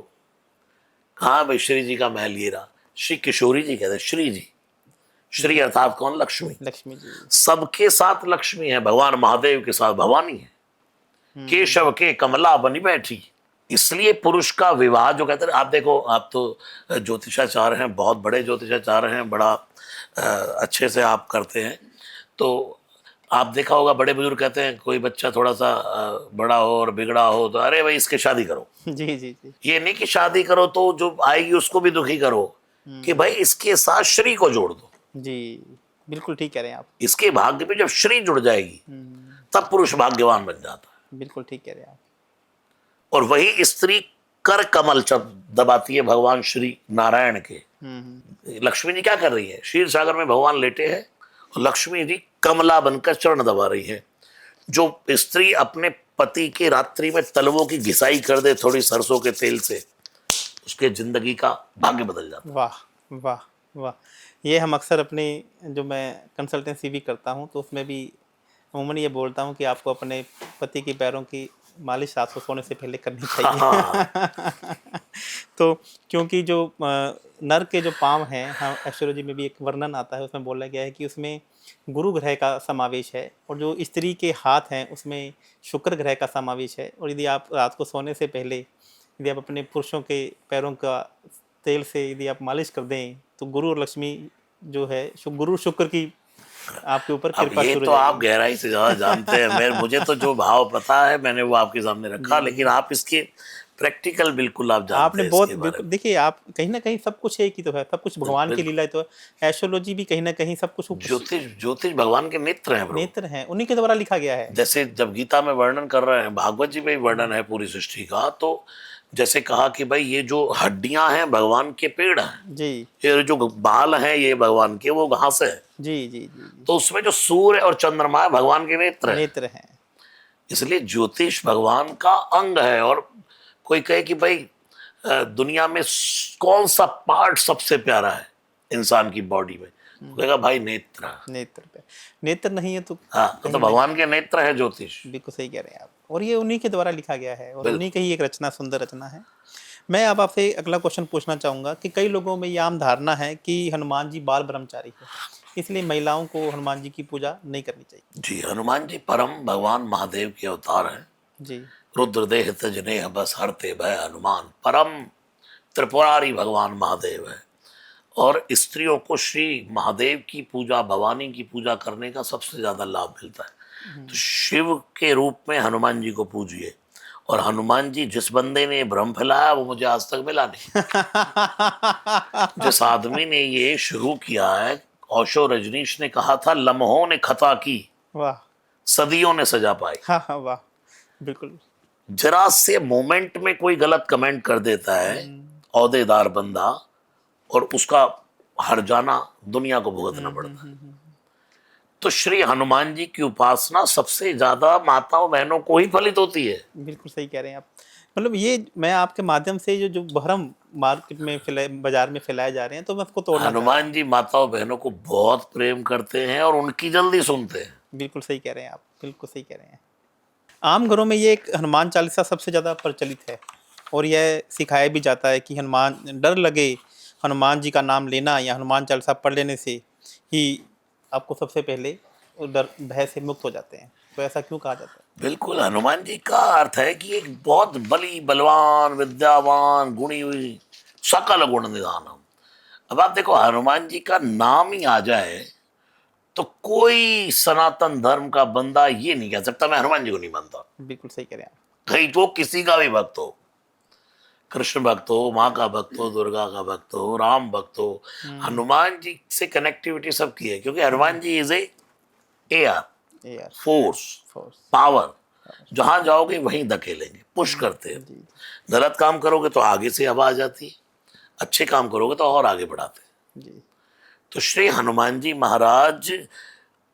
कहाँ भाई श्री जी का महल? ये रहा। श्री किशोरी जी कहते हैं श्री जी। श्री अर्थात कौन? लक्ष्मी। लक्ष्मी जी। सबके साथ लक्ष्मी है। भगवान महादेव के साथ भवानी है। केशव के कमला बनी बैठी। इसलिए पुरुष का विवाह जो कहते हैं, आप देखो, आप तो ज्योतिषाचार्य हैं, बहुत बड़े ज्योतिषाचार्य हैं, बड़ा अच्छे से आप करते हैं, तो आप देखा होगा बड़े बुजुर्ग कहते हैं कोई बच्चा थोड़ा सा बड़ा हो और बिगड़ा हो तो अरे भाई इसके शादी करो। जी, जी, जी। ये नहीं कि शादी करो तो जो आएगी उसको भी दुखी करो, कि भाई इसके साथ श्री को जोड़ दो। जी, बिल्कुल ठीक कह रहे हैं आप। इसके भाग्य में जब श्री जुड़ जाएगी तब पुरुष भाग्यवान बन जाता है। बिल्कुल ठीक कह रहे हैं आप। और वही स्त्री कर कमल दबाती है भगवान श्री नारायण के। लक्ष्मी जी क्या कर रही है? क्षीर सागर में भगवान लेटे हैं और लक्ष्मी जी कमला बनकर चरण दबा रही है। जो स्त्री अपने पति की रात्रि में तलवों की घिसाई कर दे थोड़ी सरसों के तेल से, उसके जिंदगी का भाग्य बदल जाता है। वाह, वाह, वाह! ये हम अक्सर अपने, जो मैं कंसल्टेंसी भी करता हूँ, तो उसमें भी अमूमन ये बोलता हूँ कि आपको अपने पति के पैरों की मालिश रात को सोने से पहले करनी चाहिए। तो क्योंकि जो नर के जो पाँव हैं, हाँ, एस्ट्रोलॉजी में भी एक वर्णन आता है, उसमें बोला गया है कि उसमें गुरु ग्रह का समावेश है, और जो स्त्री के हाथ हैं उसमें शुक्र ग्रह का समावेश है। और यदि आप रात को सोने से पहले यदि आप अपने पुरुषों के पैरों का तेल से यदि आप मालिश कर दें, तो गुरु और लक्ष्मी जो है, गुरु शुक्र की आपके ऊपर अब कृपा ये शुरू तो हो आप जाएगी। गहराई से ज्यादा जानते हैं। मैं मुझे तो जो भाव पता है मैंने वो आपके सामने रखा, लेकिन आप इसके प्रैक्टिकल बिल्कुल आप जानते आपने हैं बहुत इसके बारे में। देखिए, आप कहीं ना कहीं सब कुछ एक ही तो है, सब कुछ भगवान की लीला है, तो एस्ट्रोलॉजी भी कहीं ना कहीं सब कुछ ज्योतिष भगवान के नेत्र हैं प्रभु। नेत्र हैं, उन्हीं के द्वारा लिखा गया है। जैसे जब गीता में वर्णन कर रहे हैं, भागवत जी में भी वर्णन है पूरी सृष्टि का, तो जैसे कहा कि भाई ये जो हड्डियां हैं भगवान के पेड़ हैं, जी, ये जो बाल हैं ये भगवान के वो घास है, जी, जी, जी, तो उसमें जो सूर्य और चंद्रमा है भगवान के नेत्र है। नेत्र हैं। इसलिए ज्योतिष भगवान का अंग है। और कोई कहे कि भाई दुनिया में कौन सा पार्ट सबसे प्यारा है इंसान की बॉडी में, कहेगा भाई नेत्र। नेत्र पे नेत्र नहीं है तो हाँ, तो भगवान के नेत्र है ज्योतिष। बिल्कुल सही कह रहे हैं आप, और ये उन्हीं के द्वारा लिखा गया है, और उन्हीं की ही एक रचना, सुंदर रचना है। मैं अब आपसे अगला क्वेश्चन पूछना चाहूँगा कि कई लोगों में ये आम धारणा है कि हनुमान जी बाल ब्रह्मचारी है, इसलिए महिलाओं को हनुमान जी की पूजा नहीं करनी चाहिए। जी, हनुमान जी परम भगवान महादेव के अवतार हैं। जी, रुद्रदेह तजने बस हरते भय हनुमान, परम त्रिपुरारी भगवान महादेव है। और स्त्रियों को श्री महादेव की पूजा, भवानी की पूजा करने का सबसे ज्यादा लाभ मिलता है। तो शिव के रूप में हनुमान जी को पूजिए। और हनुमान जी, जिस बंदे ने भ्रम फैलाया वो मुझे आज तक मिला नहीं। जिस आदमी ने ये शुरू किया है, ओशो रजनीश ने कहा था, लम्हों ने खता की, वाह, सदियों ने सजा पाई। हाँ, हाँ, वाह, बिल्कुल। जरा से मोमेंट में कोई गलत कमेंट कर देता है औहदेदार बंदा, और उसका हर जाना दुनिया को भुगतना पड़ता है। तो श्री हनुमान जी की उपासना सबसे ज्यादा माताओं बहनों को ही फलित होती है। बिल्कुल सही कह रहे हैं आप। मतलब ये मैं आपके माध्यम से जो भ्रम मार्केट में बाजार में फैलाए जा रहे हैं, तो मैं उसको तोड़ना चाहता हनुमान जी माताओं बहनों को बहुत प्रेम करते हैं और उनकी जल्दी सुनते हैं। हूं। बिल्कुल सही कह रहे हैं आप, बिल्कुल सही कह रहे हैं। आम घरों में ये एक हनुमान चालीसा सबसे ज्यादा प्रचलित है। और यह सिखाया भी जाता है कि हनुमान डर लगे हनुमान जी का नाम लेना या हनुमान चालीसा पढ़ लेने से ही आपको सबसे पहले वो डर भय से मुक्त हो जाते हैं। तो ऐसा क्यों कहा जाता है? बिल्कुल, हनुमान जी का अर्थ है कि एक बहुत बली बलवान विद्यावान गुणी हुई सकल गुण निधानम। अब आप देखो, हनुमान जी का नाम ही आ जाए तो कोई सनातन धर्म का बंदा ये नहीं कह सकता मैं हनुमान जी को नहीं मानता। बिल्कुल सही कह रहे हैं आप। कहीं वो किसी का भी भक्त हो, कृष्ण भक्त हो, माँ का भक्त हो, दुर्गा का भक्त हो, राम भक्त हो, हनुमान जी से कनेक्टिविटी सबकी है, क्योंकि Hanuman ji is a air air force, force. Power. जहां जाओगे वहीं धकेलेंगे, पुश करते हैं। जी गलत काम करोगे तो आगे से हवा आ जाती है, अच्छे काम करोगे तो और आगे बढ़ाते हैं। जी तो श्री हनुमान जी महाराज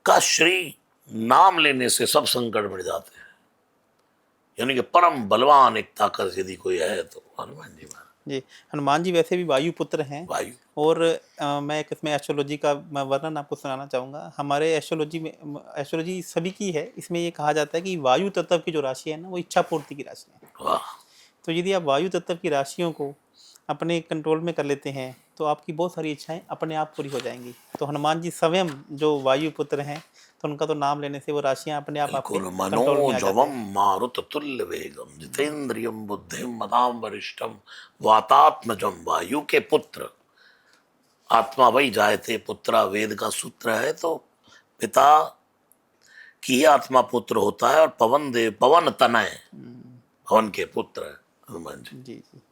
का श्री नाम लेने से सब संकट मिट जाते हैं। यानी कि परम बलवान एक ताकत यदि कोई है तो हनुमान जी महाराज। जी। हनुमान जी वैसे भी वायु पुत्र हैं। वायु और मैं एक इसमें एस्ट्रोलॉजी का मैं वर्णन आपको सुनाना चाहूँगा। हमारे एस्ट्रोलॉजी में एस्ट्रोलॉजी सभी की है, इसमें ये कहा जाता है कि वायु तत्व की जो राशि है ना वो इच्छा पूर्ति की राशि है। वाह, तो यदि आप वायु तत्व की राशियों को अपने कंट्रोल में कर लेते हैं तो आपकी बहुत सारी इच्छाएं अपने आप पूरी हो जाएंगी। तो हनुमान जी स्वयं जो वायु पुत्र हैं, तो उनका तो नाम लेने से वो राशियां अपने आप आपके बिल्कुल। कंट्रोल में आ जाते मनोजवम हैं। मारुत तुल्य वेगम जितेंद्रियम बुद्धिम मदाम वरिष्ठम वातात्मजम। वायु के पुत्र, आत्मा वही जायते पुत्रा वेद का सूत्र है। तो पिता की ही आत्मा पुत्र होता है, और पवन देव पवन तनय पवन के पुत्र है हनुमान जी। जी जी।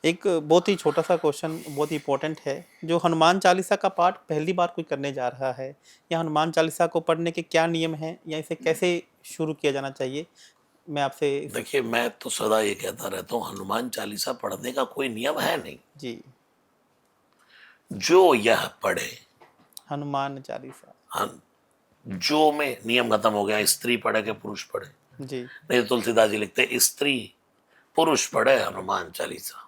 एक बहुत ही छोटा सा क्वेश्चन बहुत ही इंपॉर्टेंट है। जो हनुमान चालीसा का पाठ पहली बार कोई करने जा रहा है, या हनुमान चालीसा को पढ़ने के क्या नियम हैं या इसे कैसे शुरू किया जाना चाहिए, मैं आपसे देखिए, मैं तो सदा ये कहता रहता हूँ, हनुमान चालीसा पढ़ने का कोई नियम है नहीं। जी। जो यह पढ़े, हनुमान चालीसा। जो में नियम खत्म हो गया, स्त्री पढ़े के पुरुष पढ़े। जी। नहीं तो तुलसीदास जी लिखते स्त्री पुरुष पढ़े हनुमान चालीसा।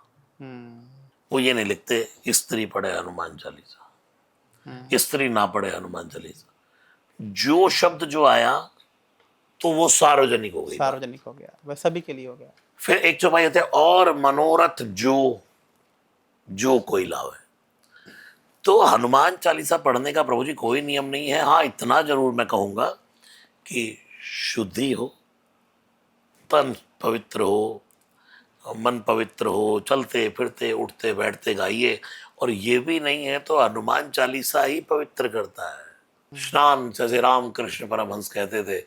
वो ये नहीं लिखते स्त्री पढ़े हनुमान चालीसा, स्त्री ना पढ़े हनुमान चालीसा। जो शब्द जो आया तो वो सार्वजनिक हो गई बात। सार्वजनिक हो गया, वह सभी के लिए हो गया। फिर एक चौपाई होते हैं, और मनोरथ जो कोई लावे। तो हनुमान चालीसा पढ़ने का प्रभु जी कोई नियम नहीं है। हाँ, इतना जरूर मैं कहूंगा कि शुद्धि हो, तन पवित्र हो, मन पवित्र हो, चलते फिरते उठते बैठते गाइए। और ये भी नहीं है तो हनुमान चालीसा ही पवित्र करता है। स्नान, जैसे राम कृष्ण परमहंस कहते थे,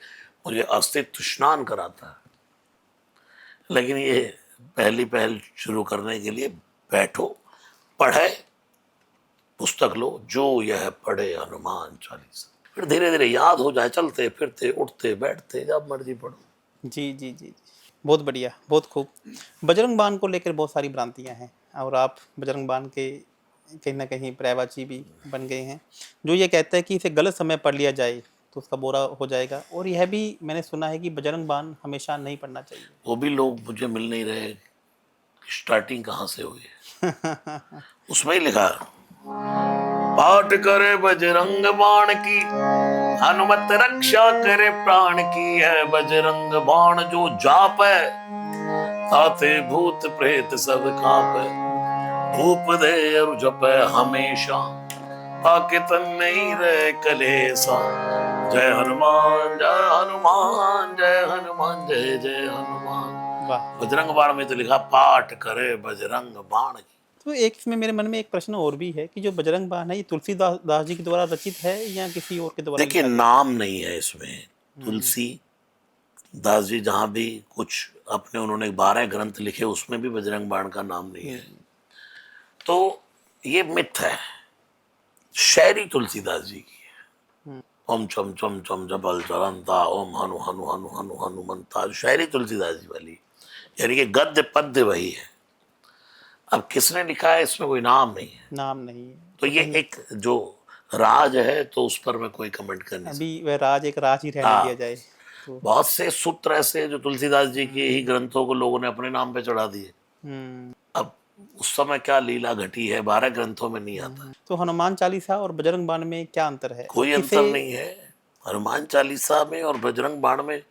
मुझे अस्तित्व स्नान कराता है। लेकिन ये पहल शुरू करने के लिए बैठो, पढ़े, पुस्तक लो, जो यह पढ़े हनुमान चालीसा, फिर धीरे धीरे याद हो जाए, चलते फिरते उठते बैठते जब मर्जी पढ़ो। जी जी जी जी। बहुत बढ़िया, बहुत खूब। बजरंग बाण को लेकर बहुत सारी भ्रांतियां हैं, और आप बजरंग बाण के कहीं ना कहीं पर्यायवाची भी बन गए हैं। जो ये कहता है कि इसे गलत समय पढ़ लिया जाए तो उसका बोरा हो जाएगा, और यह भी मैंने सुना है कि बजरंग बाण हमेशा नहीं पढ़ना चाहिए। वो भी लोग मुझे मिल नहीं रहे, स्टार्टिंग कहाँ से हुई है। उसमें ही लिखा है, पाठ करे बजरंग बाण की, हनुमत रक्षा करे प्राण की। है बजरंग बाण जो जापे, ताते भूत प्रेत सब कांपे। धूप दे और जपे हमेशा, ताकि तन नहीं रहे कलेसा। जय हनुमान जय हनुमान जय हनुमान जय जय हनुमान। वाह। बजरंग बाण में तो लिखा, पाठ करे बजरंग बाण की। तो एक इसमें मेरे मन में एक प्रश्न और भी है कि जो बजरंग बाण है ये तुलसीदास दास जी के द्वारा रचित है या किसी और के द्वारा देखिए, लिखा गया? नाम नहीं है इसमें। तुलसी दास जी जहां भी कुछ अपने उन्होंने 12 ग्रंथ लिखे, उसमें भी बजरंग बाण का नाम नहीं है। तो ये मिथ है। शायरी तुलसीदास जी की है। ओम चम चम चम जबल चरंता, ओम हनु हनु हनु हनु हनुमंता। शायरी तुलसीदास जी वाली, यानी कि गद्य पद्य वही है। अब किसने लिखा है इसमें कोई नाम नहीं है। नाम नहीं है तो ये एक जो राज है, तो उस पर मैं कोई कमेंट कर नहीं सकता। अभी वह राज एक राज ही रहने दिया जाए तो। बहुत से सूत्र ऐसे जो तुलसीदास जी के ही ग्रंथों को लोगों ने अपने नाम पे चढ़ा दिए। अब उस समय क्या लीला घटी है, 12 ग्रंथों में नहीं आता है। तो हनुमान चालीसा और बजरंग बाण में क्या अंतर है? कोई अंतर नहीं है। हनुमान चालीसा में और बजरंग बाण में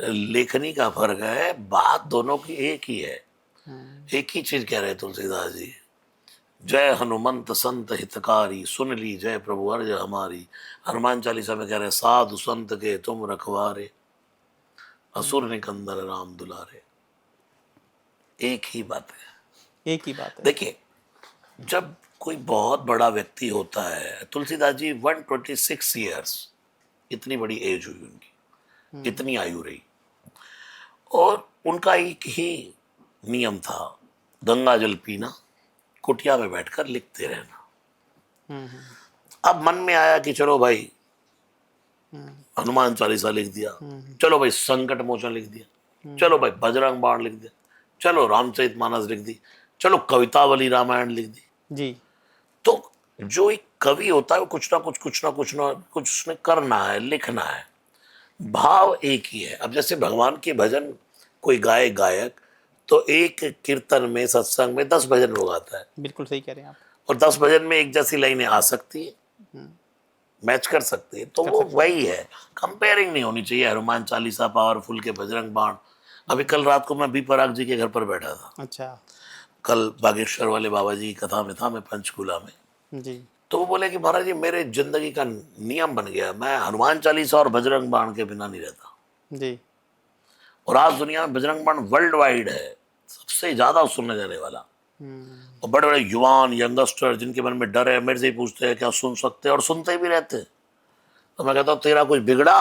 लेखनी का फर्क है, बात दोनों की एक ही है। एक ही चीज कह रहे तुलसीदास जी, जय हनुमंत संत हितकारी, सुन ली जय प्रभु अर्ज हमारी। हनुमान चालीसा में कह रहे साधु संत के तुम रखवारे, असुर निकंदन राम दुलारे। एक ही बात है। एक ही बात है। देखिए, जब कोई बहुत बड़ा व्यक्ति होता है, तुलसीदास जी 126 ईयर्स, इतनी बड़ी एज हुई उनकी, इतनी आयु रही, और उनका एक ही नियम था, गंगा जल पीना, कुटिया में बैठकर लिखते रहना। अब मन में आया कि चलो भाई हनुमान चालीसा लिख दिया, चलो भाई संकट मोचन लिख दिया, चलो भाई बजरंग बाण लिख दिया, चलो रामचरितमानस लिख दी, चलो कवितावली रामायण लिख दी। जी। तो जो एक कवि होता है वो कुछ ना कुछ उसने करना है, लिखना है। भाव एक ही है। अब जैसे भगवान के भजन कोई गाए गायक, तो एक कीर्तन में, सत्संग में 10 भजन वो गाता है, बिल्कुल सही कह रहे हैं आप। और 10 भजन में एक जैसी लाइनें आ सकती है, मैच कर सकती है, तो वो वही है। कंपेयरिंग नहीं होनी चाहिए। हनुमान चालीसा पावरफुल के बजरंग बाण। अभी कल रात को मैं बी पराग जी के घर पर बैठा था, अच्छा। कल बागेश्वर वाले बाबा जी की कथा में था, मैं पंचकूला में। जी। तो वो बोले कि महाराज जी मेरे जिंदगी का नियम बन गया, मैं हनुमान चालीसा और बजरंग बाण के बिना नहीं रहता। जी। और आज दुनिया में बजरंग बाण वर्ल्ड वाइड है, सबसे ज्यादा सुनने जाने वाला। और बड़े बड़े युवान, यंगस्टर, जिनके मन में डर है, मेरे से ही पूछते हैं क्या सुन सकते हैं, और सुनते भी रहते हैं। तो मैं कहता हूँ तेरा कुछ बिगड़ा?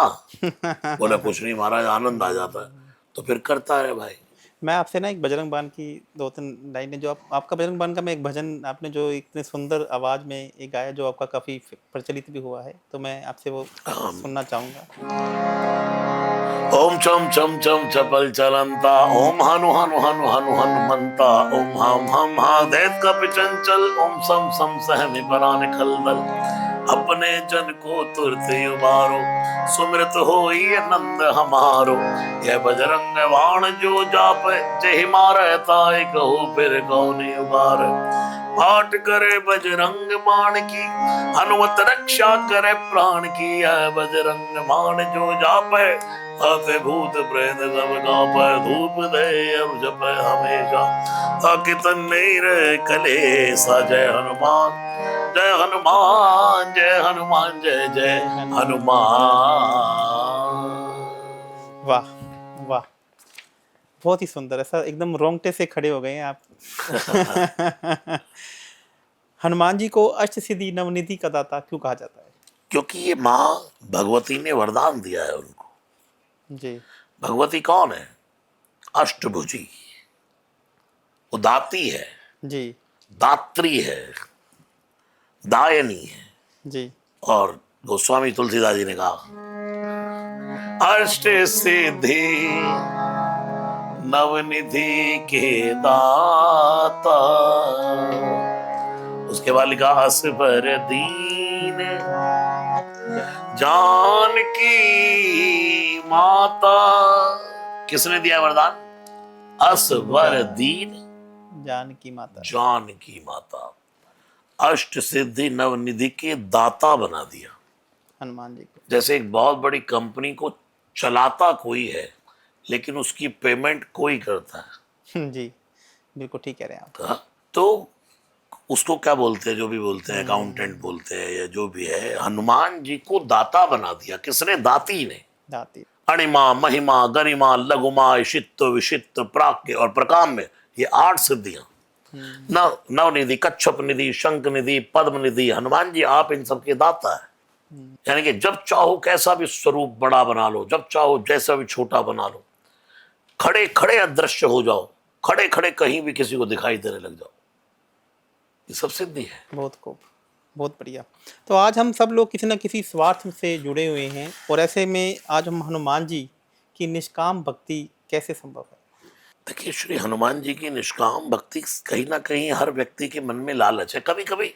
बोला कुछ नहीं महाराज, आनंद आ जाता है। तो फिर करता है भाई। मैं आपसे ना एक बजरंग बाण की 2-3 लाइनें, जो आपका बजरंग बाण का मैं एक भजन आपने जो इतने सुंदर आवाज में एक गाया, जो आपका काफी प्रचलित भी हुआ है, तो मैं आपसे वो सुनना चाहूंगा। ओम चम चम चम चपल चलंता, ओम हनु हनु हनु हनु हनुमंता, ओम हम हा दैत कपि चंचल, ओम सम सम सहमि परान खलदल। अपने जन को तुरत उबारो, सुमृत होई नंद हमारो। यह बजरंग बाण जो जाप, जय मारै ताय कहो फिर कौन उबार। पाठ करे बजरंग बाण की, हनुमत रक्षा करे प्राण की। यह बजरंग बाण जो जापै, आते भूत प्रेत सब कांपै। धूप दे और जपै हमेशा, ताकि तन नहीं रहे कलेसा। जय हनुमान जय हनुमान जय हनुमान, जय जय हनुमान। वाह वाह, बहुत ही सुंदर। ऐसा एकदम रोंगटे से खड़े हो गए हैं आप। हनुमान जी को अष्ट सिद्धि नवनिधि का दाता क्यों कहा जाता है? क्योंकि ये माँ भगवती ने वरदान दिया है उनको। जी। भगवती कौन है? अष्टभुजी। वो दाती है, जी। दात्री है, दायनी है। जी। और गोस्वामी तुलसीदास जी ने कहा अष्ट सिद्धि नवनिधि के दाता। उसके बाद लिखा असबर दीन जानकी माता। किसने दिया वरदान? असबर दीन जानकी माता। जानकी माता। अष्ट सिद्धि नवनिधि के दाता बना दिया हनुमान जी को। जैसे एक बहुत बड़ी कंपनी को चलाता कोई है, लेकिन उसकी पेमेंट कोई करता है। जी, बिल्कुल ठीक कह रहे हैं आप। तो उसको क्या बोलते हैं, जो भी बोलते हैं, अकाउंटेंट बोलते हैं या जो भी है। हनुमान जी को दाता बना दिया। किसने? दाती ने। दाती। अणिमा, महिमा, गरिमा, लघुमा, शित्त, विशित्त, प्राज्ञ और प्रकाम्य, ये 8 सिद्धियां। नवनिधि, कच्छप निधि, शंख निधि, पद्म निधि। हनुमान जी आप इन सबके दाता है। यानी कि जब चाहो कैसा भी स्वरूप बड़ा बना लो, जब चाहो जैसा भी छोटा बना लो, खड़े खड़े अदृश्य हो जाओ, खड़े खड़े कहीं भी किसी को दिखाई देने लग जाओ, ये सब सिद्धि है। बहुत खूब, बहुत बढ़िया। तो आज हम सब लोग किसी न किसी स्वार्थ से जुड़े हुए हैं, और ऐसे में आज हम हनुमान जी की निष्काम भक्ति कैसे संभव है? देखिए, श्री हनुमान जी की निष्काम भक्ति कहीं ना कहीं हर व्यक्ति के मन में लालच है। कभी कभी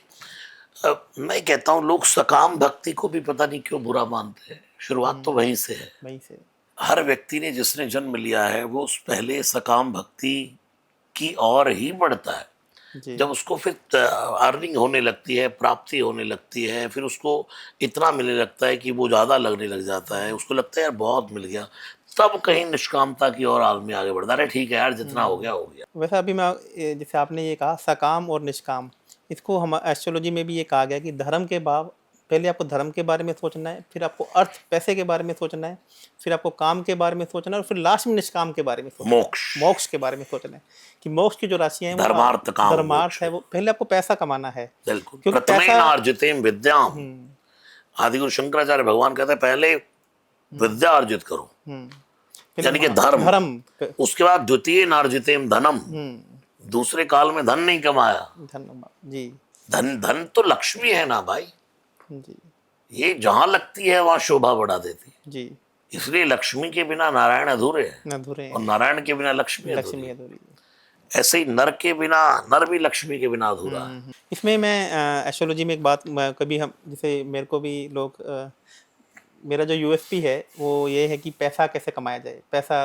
मैं कहता हूँ लोग सकाम भक्ति को भी पता नहीं क्यों बुरा मानते हैं। शुरुआत तो वहीं से है। वहीं से। हर व्यक्ति ने जिसने जन्म लिया है वो पहले सकाम भक्ति की ओर ही बढ़ता है। जी। जब उसको फिर अर्निंग होने लगती है, प्राप्ति होने लगती है, फिर उसको इतना मिलने लगता है कि वो ज़्यादा लगने लग जाता है, उसको लगता है यार बहुत मिल गया, तब कहीं निष्कामता की ओर आदमी आगे बढ़ता है। अरे ठीक है यार, जितना हो गया हो गया। वैसे अभी मैं जैसे आपने ये कहा सकाम और निष्काम, इसको हम एस्ट्रोलॉजी में भी ये कहा गया कि धर्म के बाद पहले आपको धर्म के बारे में सोचना है, फिर आपको अर्थ पैसे के बारे में सोचना है, फिर आपको काम के बारे में सोचना है और फिर लास्ट में निष्काम के बारे में सोचना है, मोक्ष, मोक्ष के बारे में सोचना है कि मोक्ष की जो राशियाँ हैं वो धर्मार्थ काम धर्मार्थ मोक्ष। है, वो पहले आपको पैसा कमाना है बिल्कुल, क्योंकि प्रथमेन पैसा अर्जितेम विद्याम। आदिगुरु शंकराचार्य भगवान कहते हैं पहले विद्या अर्जित करो, पहले यानी कि धर्म, धर्म उसके बाद द्वितीय नार्जितेम धनम, दूसरे काल में धन नहीं कमाया। धन्यवाद जी। धन, धन तो लक्ष्मी है ना भाई, जी ये जहां लगती है वहां शोभा बढ़ा देती है। जी। इसलिए लक्ष्मी के बिना नारायण अधूरे हैं अधूरे और नारायण के बिना लक्ष्मी अधूरी लक्ष्मी है। अधूरी। ऐसे ही नर के बिना, नर भी लक्ष्मी के बिना अधूरा है। इसमें मैं एस्ट्रोलॉजी में एक बात कभी हम जैसे मेरे को भी लोग मेरा जो यूएसपी है वो ये है कि पैसा कैसे कमाया जाए, पैसा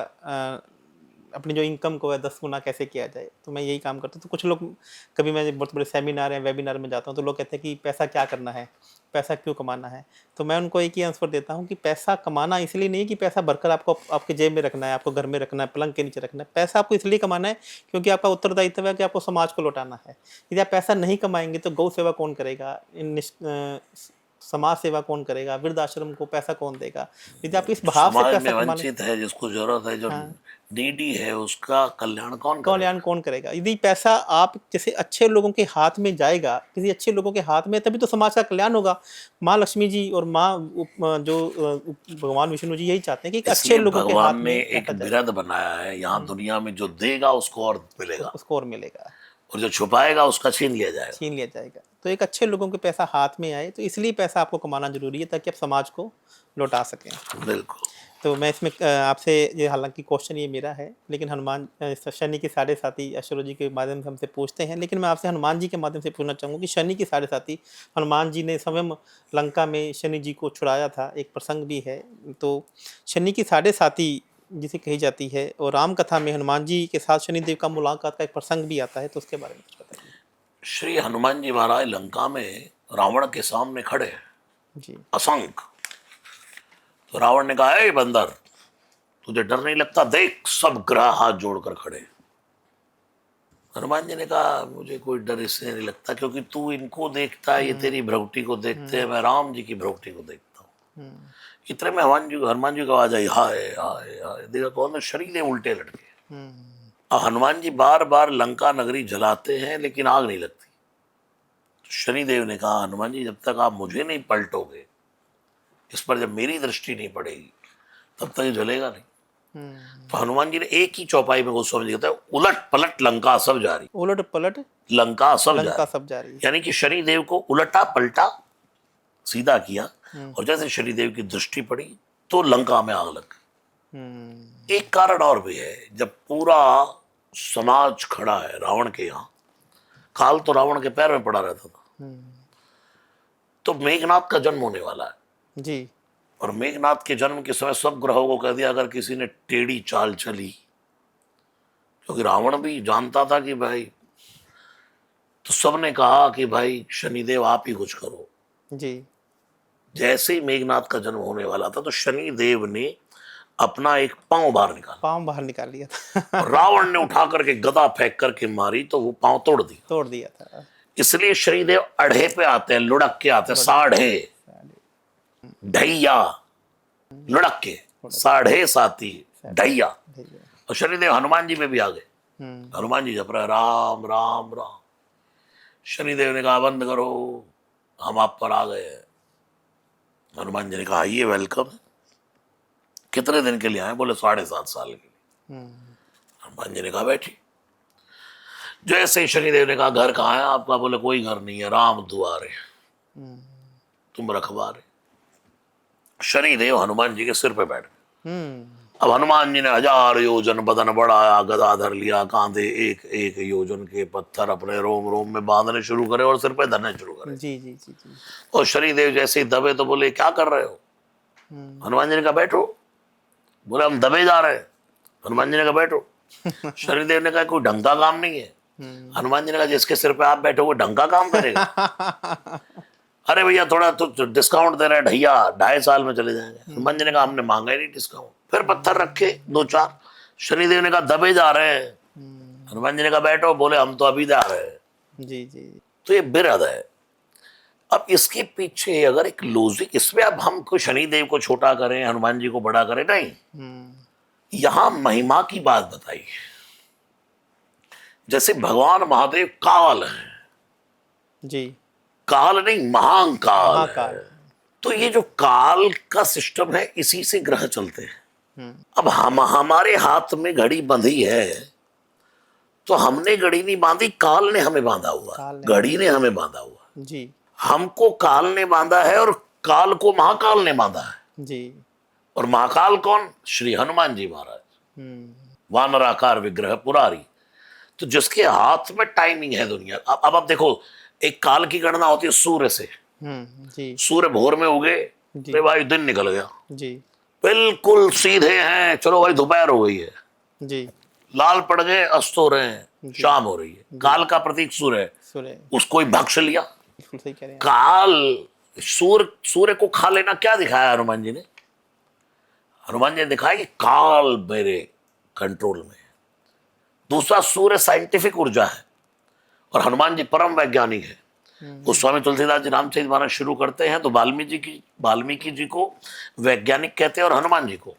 अपनी जो इनकम को है 10 गुना कैसे किया जाए, तो मैं यही काम करता हूँ। तो कुछ लोग कभी मैं बहुत बड़े सेमिनार या वेबिनार में जाता हूँ तो लोग कहते हैं कि पैसा क्या करना है, पैसा क्यों कमाना है, तो मैं उनको एक ही आंसर देता हूँ कि पैसा कमाना इसलिए नहीं कि पैसा भरकर आपको आपके जेब में रखना है, आपको घर में रखना है, पलंग के नीचे रखना है। पैसा आपको इसलिए कमाना है क्योंकि आपका उत्तरदायित्व है कि आपको समाज को लौटाना है। यदि आप पैसा नहीं कमाएंगे तो गौ सेवा कौन करेगा, समाज सेवा कौन करेगा, वृद्धाश्रम को पैसा कौन देगा। यदि आप इस भाव से समाज में पैसा कमाने, वंचित है, जिसको जरूरत है, जो नीडी है, उसका कल्याण कौन करेगा? कल्याण कौन करेगा। यदि पैसा आप जैसे अच्छे लोगों के हाथ में जाएगा, किसी अच्छे लोगों के हाथ में, तभी तो समाज का कल्याण होगा। माँ लक्ष्मी जी और भगवान विष्णु जी यही चाहते हैं कि एक अच्छे इसलिए लोगों के हाथ भगवान में ने एक पैसा जाए, बिरध बनाया है, यहाँ दुनिया में जो देगा उसको और मिलेगा, उसको और मिलेगा, और जो छुपाएगा उसका छीन लिया जाएगा। छीन लिया जाएगा। तो एक अच्छे लोगों के पैसा हाथ में आए, तो इसलिए पैसा आपको कमाना जरूरी है ताकि आप समाज को लौटा सकें। बिल्कुल। तो मैं इसमें आपसे ये, हालांकि क्वेश्चन ये मेरा है, लेकिन हनुमान शनि की साढ़े साथी एस्ट्रोलॉजी के माध्यम से हमसे पूछते हैं, लेकिन मैं आपसे हनुमान जी के माध्यम से पूछना चाहूँगा कि शनि की साढ़े साथी हनुमान जी ने स्वयं लंका में शनि जी को छुड़ाया था, एक प्रसंग भी है। तो शनि की साढ़े साथी जिसे कही जाती है, और राम कथा में हनुमान जी के साथ शनिदेव का मुलाकात का एक प्रसंग भी आता है, तो उसके बारे में कुछ बताइए। श्री हनुमान जी महाराज लंका में रावण के सामने खड़े हैं, जी असंख्य। तो रावण ने कहा, ए बंदर, तुझे डर नहीं लगता? देख, सब ग्रह हाथ जोड़कर खड़े। हनुमान जी ने कहा, मुझे कोई डर इसलिए नहीं लगता क्योंकि तू इनको देखता है, ये तेरी भ्रगुटी को देखते हैं, मैं राम जी की भ्रगुटी को देखता हूँ। इतने में हनुमान जी की आवाज आई, हाय हाय हाय। देखा कौन है? शनिदेव उल्टे लटके। अब हनुमान जी बार बार लंका नगरी जलाते हैं लेकिन आग नहीं लगती। तो शनिदेव ने कहा, हनुमान जी, जब तक आप मुझे नहीं पलटोगे, इस पर जब मेरी दृष्टि नहीं पड़ेगी, तब तक ये जलेगा नहीं। तो हनुमान जी ने एक ही चौपाई में गोस्वामी जी कहते हैं, उलट पलट लंका सब जारी। उलट पलट लंका सब लंका जारी, सब जारी। यानी कि शनिदेव को उलटा पलटा सीधा किया, और जैसे शनिदेव की दृष्टि पड़ी तो लंका में आग लग गई। एक कारण और भी है, जब पूरा समाज खड़ा है रावण के यहाँ, काल तो रावण के पैर में पड़ा रहता था, तो मेघनाथ का जन्म होने वाला है जी। और मेघनाथ के जन्म के समय सब ग्रहों को कह दिया, अगर किसी ने टेढ़ी चाल चली, क्योंकि रावण भी जानता था कि भाई, तो सबने कहा कि भाई शनिदेव आप ही कुछ करो। जी। जैसे ही मेघनाथ का जन्म होने वाला था तो शनिदेव ने अपना एक पांव बाहर निकाला, पाँव बाहर निकाल लिया था। और रावण ने उठा करके गदा फेंक करके मारी तो वो पांव तोड़ दिया। तोड़ दिया था। इसलिए शनिदेव अढ़े पे आते हैं, लुढ़क के आते हैं, साढ़े ढैया, लुढ़क के, साढ़े साथी ढैया। और शनिदेव हनुमान जी में भी आ गए। हनुमान जी जप रहे राम राम राम। शनिदेव ने कहा, बंद करो, हम आप पर आ गए हैं। हनुमान जी ने कहा, आइए, वेलकम। कितने दिन के लिए आए? बोले 7.5 साल के लिए। हनुमान जी ने कहा, बैठी। जैसे ही शनिदेव ने कहा, घर कहाँ है आपका? बोले, कोई घर नहीं है, राम दुआरे, तुम रखवारे। शनिदेव हनुमान जी के सिर पे बैठ गए। अब हनुमान जी ने 1000 योजन बदन बढ़ाया, गदा धर लिया, कांधे एक एक योजन के पत्थर अपने रोम रोम में बांधने शुरू करे और सिर पे धरने शुरू करे। जी जी जी जी। और शनिदेव जैसे ही दबे तो बोले, क्या कर रहे हो? हनुमान जी ने कहा, बैठो। बोले, हम दबे जा रहे हैं। हनुमान जी ने कहा, बैठो। शनिदेव ने कहा, कोई ढंग का काम नहीं है, हनुमान जी ने कहा जिसके सिर पे आप बैठे हो वो ढंग का काम करेगा। अरे भैया थोड़ा तो डिस्काउंट दे रहे हैं ढैया, 2.5 साल में चले जाएंगे। हनुमान जी ने कहा हमने मांगा ही नहीं डिस्काउंट। फिर पत्थर रखे 2-4। शनिदेव ने कहा दबे जा रहे हैं। हनुमान जी ने कहा बैठो, बोले हम तो अभी जा रहे हैं। जी जी। तो ये बिरहद है। अब इसके पीछे अगर एक लॉजिक, इसमें अब हम कोई शनिदेव को छोटा करें, हनुमान जी को बड़ा करें, नहीं, यहां महिमा की बात बताई। जैसे भगवान महादेव काल है, जी। काल नहीं महाकाल महाकाल। है। तो ये जो काल का सिस्टम है, इसी से ग्रह चलते हैं। अब हमारे हाथ में घड़ी बंधी है, तो हमने घड़ी नहीं बांधी, काल ने हमें बांधा हुआ, घड़ी ने हमें बांधा हुआ। जी। हमको काल ने बांधा है और काल को महाकाल ने बांधा है। जी। और महाकाल कौन? श्री हनुमान जी महाराज, वानराकार विग्रह पुरारी। तो जिसके हाथ में टाइमिंग है दुनिया। अब आप देखो, एक काल की गणना होती है सूर्य से। जी। सूर्य भोर में उगे तो भाई दिन निकल गया। जी। बिल्कुल सीधे हैं, चलो भाई दोपहर हो गई है। जी। लाल पड़ गए, अस्त हो रहे हैं, शाम हो रही है। काल का प्रतीक सूर्य है, उसको ही भक्ष लिया। सही कह रहे हैं। काल सूर्य को खा लेना क्या दिखाया हनुमान जी ने? हनुमान जी ने दिखाया कि काल मेरे कंट्रोल में है। दूसरा, सूर्य साइंटिफिक ऊर्जा है और हनुमान जी परम वैज्ञानिक है। गोस्वामी तुलसीदास जी रामचरितमानस शुरू करते हैं तो वाल्मीकि जी को वैज्ञानिक कहते हैं और हनुमान जी को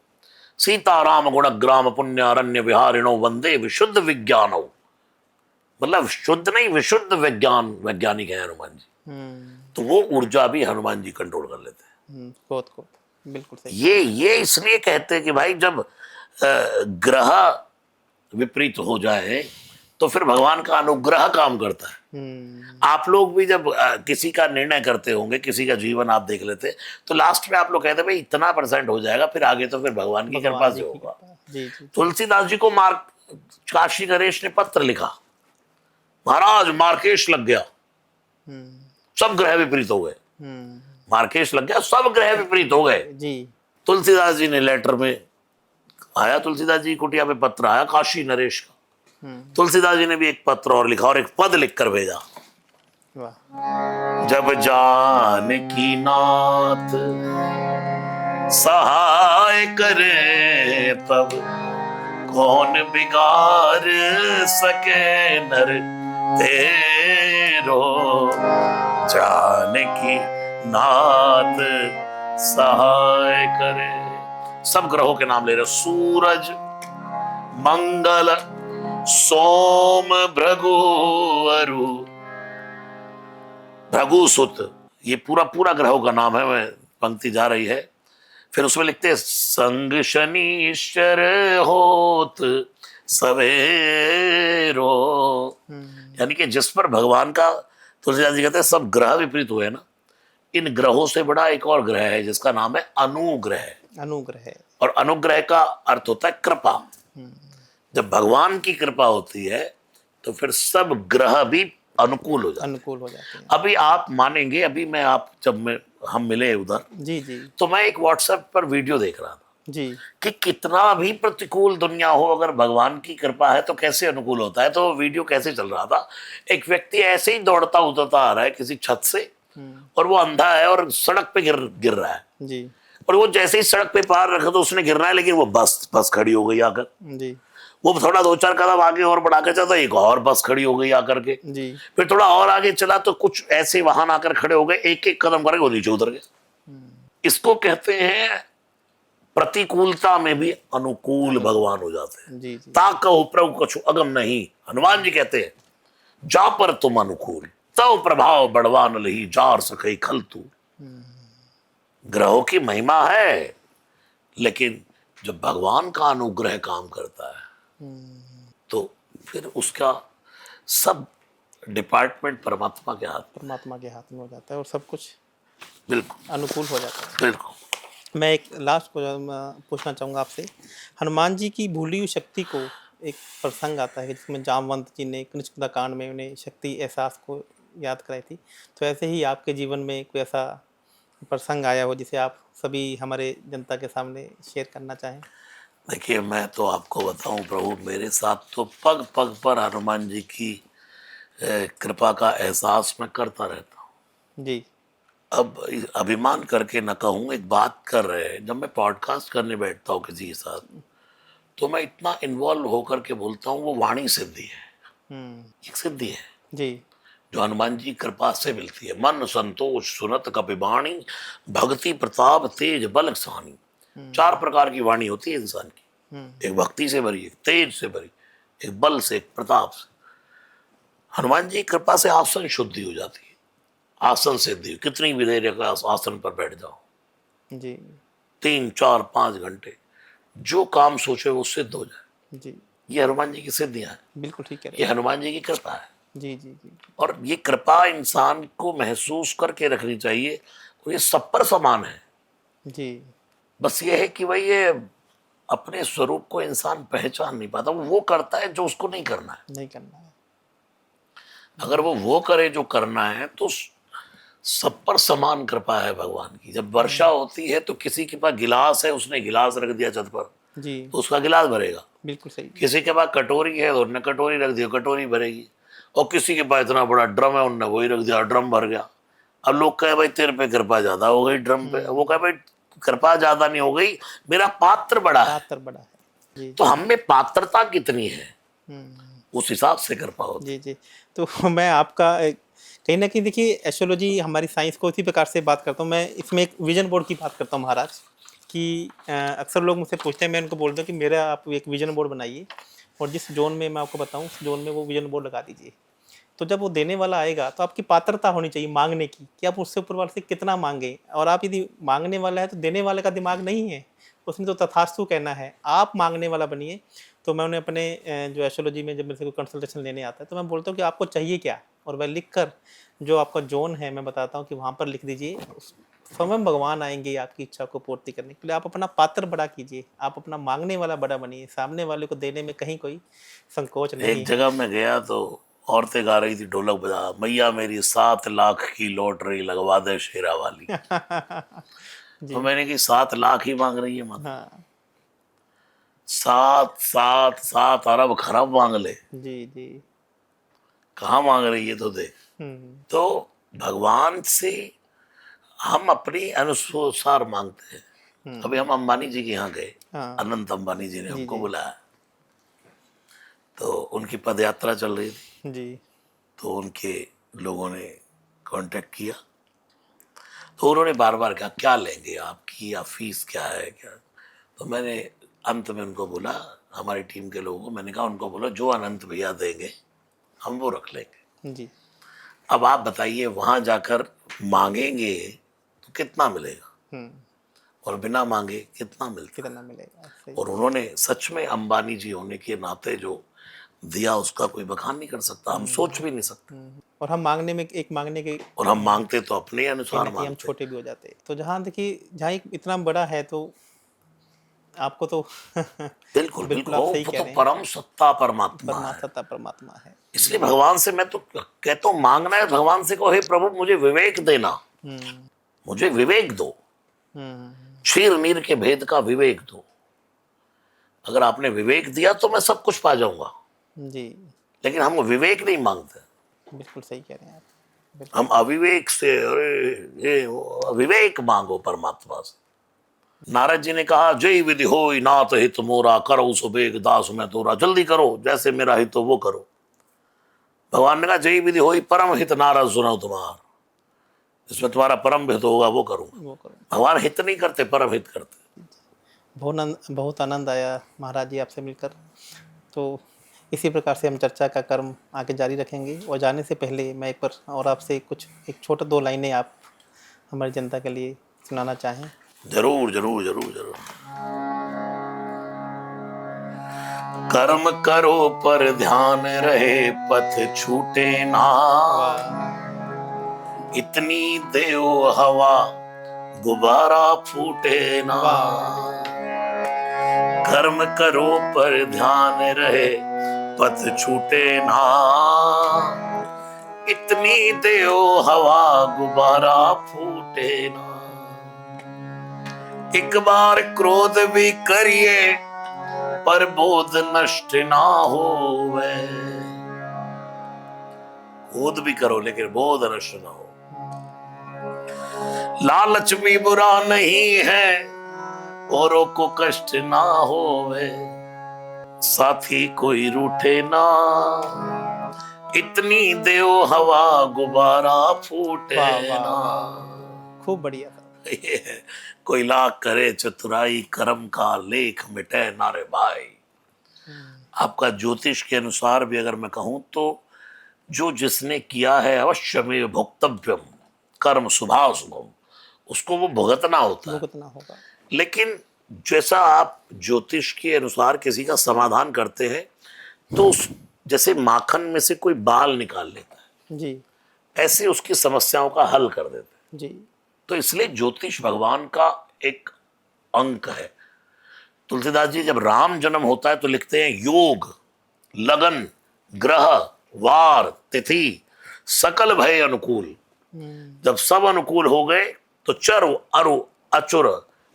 सीताराम गुणग्राम पुण्यारण्य विहारिणो वंदे विशुद्ध विज्ञानो। मतलब शुद्ध नहीं, विशुद्ध वैज्ञानिक है हनुमान जी। तो वो ऊर्जा भी हनुमान जी कंट्रोल कर लेते हैं। बहुत बिल्कुल सही। ये इसलिए कहते हैं कि भाई जब ग्रह विपरीत हो जाए तो फिर भगवान का अनुग्रह काम करता है। आप लोग भी जब किसी का निर्णय करते होंगे, किसी का जीवन आप देख लेते, तो लास्ट में आप लोग कहते भाई इतना % हो जाएगा, फिर आगे तो फिर भगवान की कृपा से होगा। तुलसीदास जी को काशी नरेश ने पत्र लिखा, महाराज मार्केश लग गया, सब ग्रह विपरीत हो गए। मार्केश लग गया, सब ग्रह विपरीत हो गए। तुलसीदास जी ने लेटर में आया, तुलसीदास जी की कुटिया में पत्र आया काशी नरेश का। तुलसीदास जी ने भी एक पत्र और लिखा और एक पद लिखकर भेजा। जब जानकी नाथ सहाय करे, तब कौन बिगाड़ सके नर तेरो। जानकी नाथ सहाय करे। सब ग्रहों के नाम ले रहे, सूरज, मंगल, सोम, भृगु, अरु, भृगुसुत, ये पूरा ग्रहों का नाम है। मैं पंक्ति जा रही है, फिर उसमें लिखते हैं संग शनीश्वर होत सवेरो। यानी कि जिस पर भगवान का, तुलसीदास जी कहते हैं सब ग्रह विपरीत हुए ना, इन ग्रहों से बड़ा एक और ग्रह है जिसका नाम है अनुग्रह। अनुग्रह, और अनुग्रह का अर्थ होता है कृपा। जब भगवान की कृपा होती है तो फिर सब ग्रह भी अनुकूल हो जाते हैं। अभी आप मानेंगे, अभी हम मिले उधर, जी जी, तो मैं एक व्हाट्सएप पर वीडियो देख रहा था जी, कि कितना भी प्रतिकूल दुनिया हो, अगर भगवान की कृपा है तो कैसे अनुकूल होता है। तो वीडियो कैसे चल रहा था, एक व्यक्ति ऐसे ही दौड़ता उतरता आ रहा है किसी छत से, और वो अंधा है और सड़क पे गिर रहा है जी, और वो जैसे ही सड़क पे पार रखा तो उसने गिरना है, लेकिन वो बस खड़ी हो गई आकर जी। वो थोड़ा 2-4 कदम आगे और बढ़ा के चलता, एक और बस खड़ी हो गई आकर के जी। फिर थोड़ा और आगे चला तो कुछ ऐसे वाहन आकर खड़े हो गए, एक कदम करके वो नीचे उतर गए। इसको कहते हैं प्रतिकूलता में भी अनुकूल भगवान हो जाते हैं। ताकहो प्रभु कछु अगम नहीं, हनुमान जी कहते हैं जा पर तुम अनुकूल, तब प्रभाव बढ़वान लही, जार सके खल तू। ग्रहों की महिमा है, लेकिन जब भगवान का अनुग्रह काम करता है तो फिर उसका सब डिपार्टमेंट परमात्मा के हाथ में हो जाता है और सब कुछ बिल्कुल अनुकूल हो जाता है। बिल्कुल। मैं एक लास्ट पूछना चाहूँगा आपसे, हनुमान जी की भूली हुई शक्ति को एक प्रसंग आता है जिसमें जामवंत जी ने कृष्ण कांड में उन्हें शक्ति एहसास को याद कराई थी, तो ऐसे ही आपके जीवन में कोई ऐसा प्रसंग आया हो जिसे आप सभी हमारे जनता के सामने शेयर करना चाहें? देखिए, मैं तो आपको बताऊं प्रभु, मेरे साथ तो पग पग पर हनुमान जी की कृपा का एहसास मैं करता रहता हूँ। जी। अब अभिमान करके न कहूँ, एक बात कर रहे हैं, जब मैं पॉडकास्ट करने बैठता हूँ किसी के साथ, तो मैं इतना इन्वॉल्व होकर के बोलता हूँ, वो वाणी सिद्धि है, हुँ। एक सिद्धि है जी। जो हनुमान जी की कृपा से मिलती है। मन संतोष सुनत कपिवाणी, भक्ति प्रताप तेज बल सानी। हुँ। 4 प्रकार की वाणी होती है इंसान की, हुँ। एक भक्ति से भरी, एक तेज से भरी, एक बल से, एक प्रताप से। हनुमान जी की कृपा से आसन शुद्धि हो जाती है, आसन सिद्धि। कितनी भी देर का आसन पर बैठ जाओ, जी। 3 4 5 घंटे, जो काम सोचे वो सिद्ध हो जाए। जी। ये हनुमान जी की सिद्धियां हैं, बिल्कुल ठीक कह रहे ये हैं आप। हनुमान जी की कृपा है। जी, जी, जी। और ये कृपा इंसान को महसूस करके रखनी चाहिए, और ये सब पर समान है। जी। बस ये है कि भाई ये अपने स्वरूप को इंसान पहचान नहीं पाता, वो करता है जो उसको नहीं करना है। नहीं करना है। अगर वो करे जो करना है, तो सब पर समान कृपा है भगवान की। जब वर्षा होती है तो किसी के पास गिलास है, उसने गिलास रख दिया छत पर, जी, तो उसका गिलास भरेगा। बिल्कुल सही। किसी के पास कटोरी है, तो उन्होंने कटोरी रख दी, कटोरी भरेगी। और किसी के पास इतना बड़ा ड्रम है, उन्होंने वही रख दिया, ड्रम भर गया। अब लोग कहे भाई तेरे पे कृपा ज्यादा हो गई ड्रम पे, वो कहे भाई कृपा ज्यादा नहीं हो गई, मेरा पात्र बड़ा है। पात्र बड़ा है। जी, तो जी। हम में पात्रता कितनी है, हुँ। उस हिसाब से कृपा होती जी, जी। तो मैं आपका कहीं न कहीं देखिए एस्ट्रोलॉजी हमारी साइंस को इसी प्रकार से बात करता हूँ। मैं इसमें एक विज़न बोर्ड की बात करता हूँ महाराज कि अक्सर लोग मुझसे पूछते हैं, मैं उनको बोलता हूँ कि मेरा आप एक विज़न बोर्ड बनाइए और जिस ज़ोन में मैं आपको बताऊँ उस ज़ोन में वो विज़न बोर्ड लगा दीजिए। तो जब वो देने वाला आएगा तो आपकी पात्रता होनी चाहिए माँगने की कि आप उससे ऊपर वाले से कितना माँगे, और आप यदि माँगने वाला है तो देने वाले का दिमाग नहीं है, उसने तो तथास्तु कहना है। आप माँगने वाला बनिए। तो मैं उन्हें अपने जो एस्ट्रोलॉजी में जब मेरे से कोई कंसल्टेशन लेने आता है तो मैं बोलता हूँ कि आपको चाहिए क्या, और वह लिख कर जो आपका ज़ोन है मैं बताता हूँ कि वहाँ पर लिख दीजिए। उस स्वयं भगवान आएँगे आपकी इच्छा को पूर्ति करने के लिए। आप अपना पात्र बड़ा कीजिए, आप अपना माँगने वाला बड़ा बनिए, सामने वाले को देने में कहीं कोई संकोच है। एक नहीं है। जगह मैं गया तो औरतें गा रही थी ढोलक बजा, मैया मेरी 7 लाख की लॉटरी लगवा दे शेरा वाली। तो जी। मैंने कि 7 लाख ही मांग रही है माता, हाँ। 7 7 7 अरब खरब मांग ले, जी, जी। कहाँ मांग रही है तो दे। हुँ। तो भगवान से हम अपनी अनुसार मांगते हैं। हुँ। अभी हम अंबानी जी के यहाँ गए, हाँ। अनंत अंबानी जी ने जी, हमको जी। बुलाया, तो उनकी पद यात्रा चल रही थी, जी। तो उनके लोगों ने कांटेक्ट किया। तो उन्होंने बार बार कहा क्या लेंगे आपकी, या फीस क्या है क्या। तो मैंने अंत में उनको बोला, हमारी टीम के लोगों को मैंने कहा, उनको बोला जो अनंत भैया देंगे हम वो रख लेंगे। जी। अब आप बताइए वहां जाकर मांगेंगे तो कितना मिलेगा, हुँ। और बिना मांगे कितना मिलता है। कितना मिलेगा? सही। और उन्होंने सच में अंबानी जी होने के नाते जो दिया उसका कोई बखान नहीं कर सकता, हम सोच हुँ। भी नहीं सकते। हुँ। और हम माँगने में एक माँगने के और हम मांगते तो अपने कहीं अनुसार न कहीं हम मांगते। छोटे भी हो जाते हैं। तो जहाँ देखिए जहाँ एक इतना बड़ा है तो आपको तो बिल्कुल बिल्कुल बिल्कुल, आप हो सही वो कह तो रहे हैं। परम सत्ता परमात्मा है। सत्ता परमात्मा है। इसलिए जी। भगवान से मैं तो कहता हूँ, मांगना है भगवान से कहो, हे प्रभु मुझे विवेक देना, हुँ। मुझे विवेक दो, हुँ। क्षीर मीर के भेद का विवेक दो। अगर आपने विवेक दिया तो मैं सब कुछ पा जाऊंगा, जी। लेकिन हम विवेक नहीं मांगते। बिल्कुल सही कह रहे हैं आप। हम बिल्कुल सही। अविवेक से, अरे ये विवेक मांगो परमात्मा से। नारद जी ने कहा, जय विधि होई नाथ हित मोरा, करो सुबेग दास मैं तोरा। जल्दी करो, जैसे मेरा हित हो वो करो। भगवान ने कहा, जय विधि होई परम हित नारद सुनो तुम्हार, इसमें तुम्हारा परम हित होगा वो करूंगा। वो करो। भगवान हित नहीं करते, परम हित करते। बहुत आनंद आया महाराज जी आपसे मिलकर। तो इसी प्रकार से हम चर्चा का क्रम आगे जारी रखेंगे, और जाने से पहले मैं एक बार और आपसे कुछ एक छोटा 2 लाइनें आप हमारी जनता के लिए सुनाना चाहें? जरूर जरूर जरूर जरूर। कर्म करो पर ध्यान रहे, पथ छूटे ना। वाह! इतनी देओ हवा, गुब्बारा फूटे ना। वाह, वाह! बिल्कुल। कर्म करो पर ध्यान रहे, पथ छूटे ना। इतनी देओ हवा, गुब्बारा फूटे ना। एक बार क्रोध भी करिए, पर बोध नष्ट ना होवे। बोध भी करो लेकिन बोध नष्ट ना हो। लालच भी बुरा नहीं है, औरों को कष्ट ना होवे, साथी कोई रूठे ना, इतनी देओ हवा गुब्बारा फूटे वाह वाह ना। वाह, खूब बढ़िया था। ये है, कोई लाख करे चतुराई, कर्म का लेख मिटे ना रे भाई। आपका ज्योतिष के अनुसार भी अगर मैं कहूं तो जो जिसने किया है अवश्य में भुक्तव्यम, कर्म शुभाशुभम, उसको वो भुगतना होता है। भुगतना होगा। लेकिन जैसा आप ज्योतिष के अनुसार किसी का समाधान करते हैं तो उस जैसे माखन में से कोई बाल निकाल लेता है, जी ऐसे उसकी समस्याओं का हल कर देते हैं। जी। तो इसलिए ज्योतिष भगवान का एक अंक है। तुलसीदास जी जब राम जन्म होता है तो लिखते हैं योग, लगन, ग्रह, वार, तिथि सकल भय अनुकूल। जब सब अनुकूल हो गए तो चरु अरु अचुर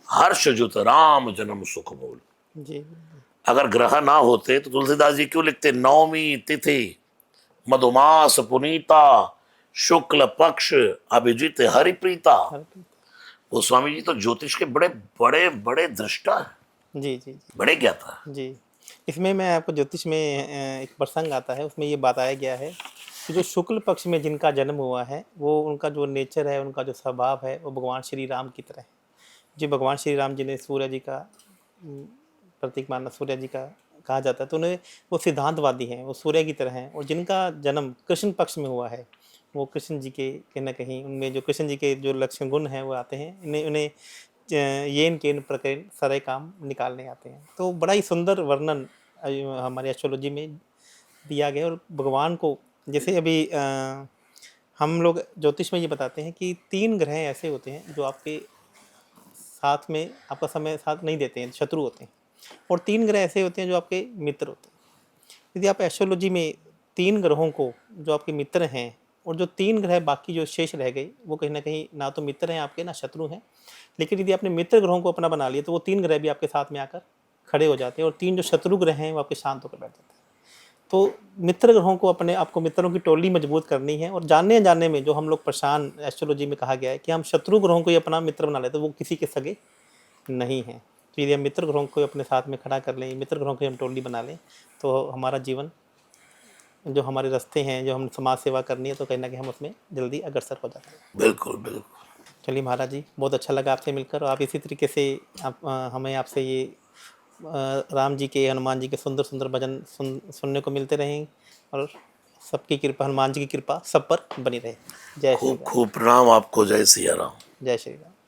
हर्ष जुत राम जन्म सुख बोल। जी अगर ग्रह ना होते तो तुलसीदास जी क्यों लिखते नवमी तिथि मधुमास पुनीता शुक्ल पक्ष अभिजित हरिप्रीता। वो स्वामी जी तो ज्योतिष के बड़े बड़े बड़े दृष्टा हैं, जी जी जी बड़े ज्ञाता हैं। जी। इसमें मैं आपको ज्योतिष में एक प्रसंग आता है, उसमें ये बताया गया है कि जो शुक्ल पक्ष में जिनका जन्म हुआ है वो उनका जो नेचर है, उनका जो स्वभाव है वो भगवान श्री राम की तरह है। जो भगवान श्री राम जी ने सूर्य जी का प्रतीक माना, सूर्य जी का कहा जाता है, तो उन्हें वो सिद्धांतवादी हैं, वो सूर्य की तरह हैं। और जिनका जन्म कृष्ण पक्ष में हुआ है वो कृष्ण जी के कहीं ना कहीं उनमें जो कृष्ण जी के जो लक्षण गुण हैं वो आते हैं। इन्हें उन्हें येन केन प्रकरण सारे काम निकालने आते हैं। तो बड़ा ही सुंदर वर्णन हमारे एस्ट्रोलॉजी में दिया गया। और भगवान को जैसे अभी हम लोग ज्योतिष में ये बताते हैं कि 3 ग्रह ऐसे होते हैं जो आपके साथ में आपका समय साथ नहीं देते हैं, शत्रु होते हैं। और 3 ग्रह ऐसे होते हैं जो आपके मित्र होते हैं। यदि आप एस्ट्रोलॉजी में 3 ग्रहों को जो आपके मित्र हैं और जो 3 ग्रह बाकी जो शेष रह गए वो कहीं ना कहीं ना तो मित्र हैं आपके, ना शत्रु हैं। लेकिन यदि आपने मित्र ग्रहों को अपना बना लिया तो वो 3 ग्रह भी आपके साथ में आकर खड़े हो जाते हैं और 3 जो शत्रु ग्रह हैं वो आपके शांत होकर बैठ जाते हैं। तो मित्र ग्रहों को अपने आपको मित्रों की टोली मजबूत करनी है। और जानने जाने में जो हम लोग परेशान एस्ट्रोलॉजी में कहा गया है कि हम शत्रु ग्रहों को ही अपना मित्र बना लेते हैं, वो किसी के सगे नहीं हैं। तो यदि हम मित्र ग्रहों को अपने साथ में खड़ा कर लें, मित्र ग्रहों की हम टोली बना लें, तो हमारा जीवन जो हमारे रास्ते हैं, जो हम समाज सेवा करनी है, तो कहीं ना कहीं हम उसमें जल्दी अग्रसर हो जाते हैं। बिल्कुल बिल्कुल। चलिए महाराज जी, बहुत अच्छा लगा आपसे मिलकर। और आप इसी तरीके से हमें आपसे ये राम जी के, हनुमान जी के सुंदर सुंदर भजन सुनने को मिलते रहें। और सबकी कृपा, हनुमान जी की कृपा सब पर बनी रहे। जय श्री खूब राम। खूब प्रणाम आपको। जय सिया राम। जय श्री राम।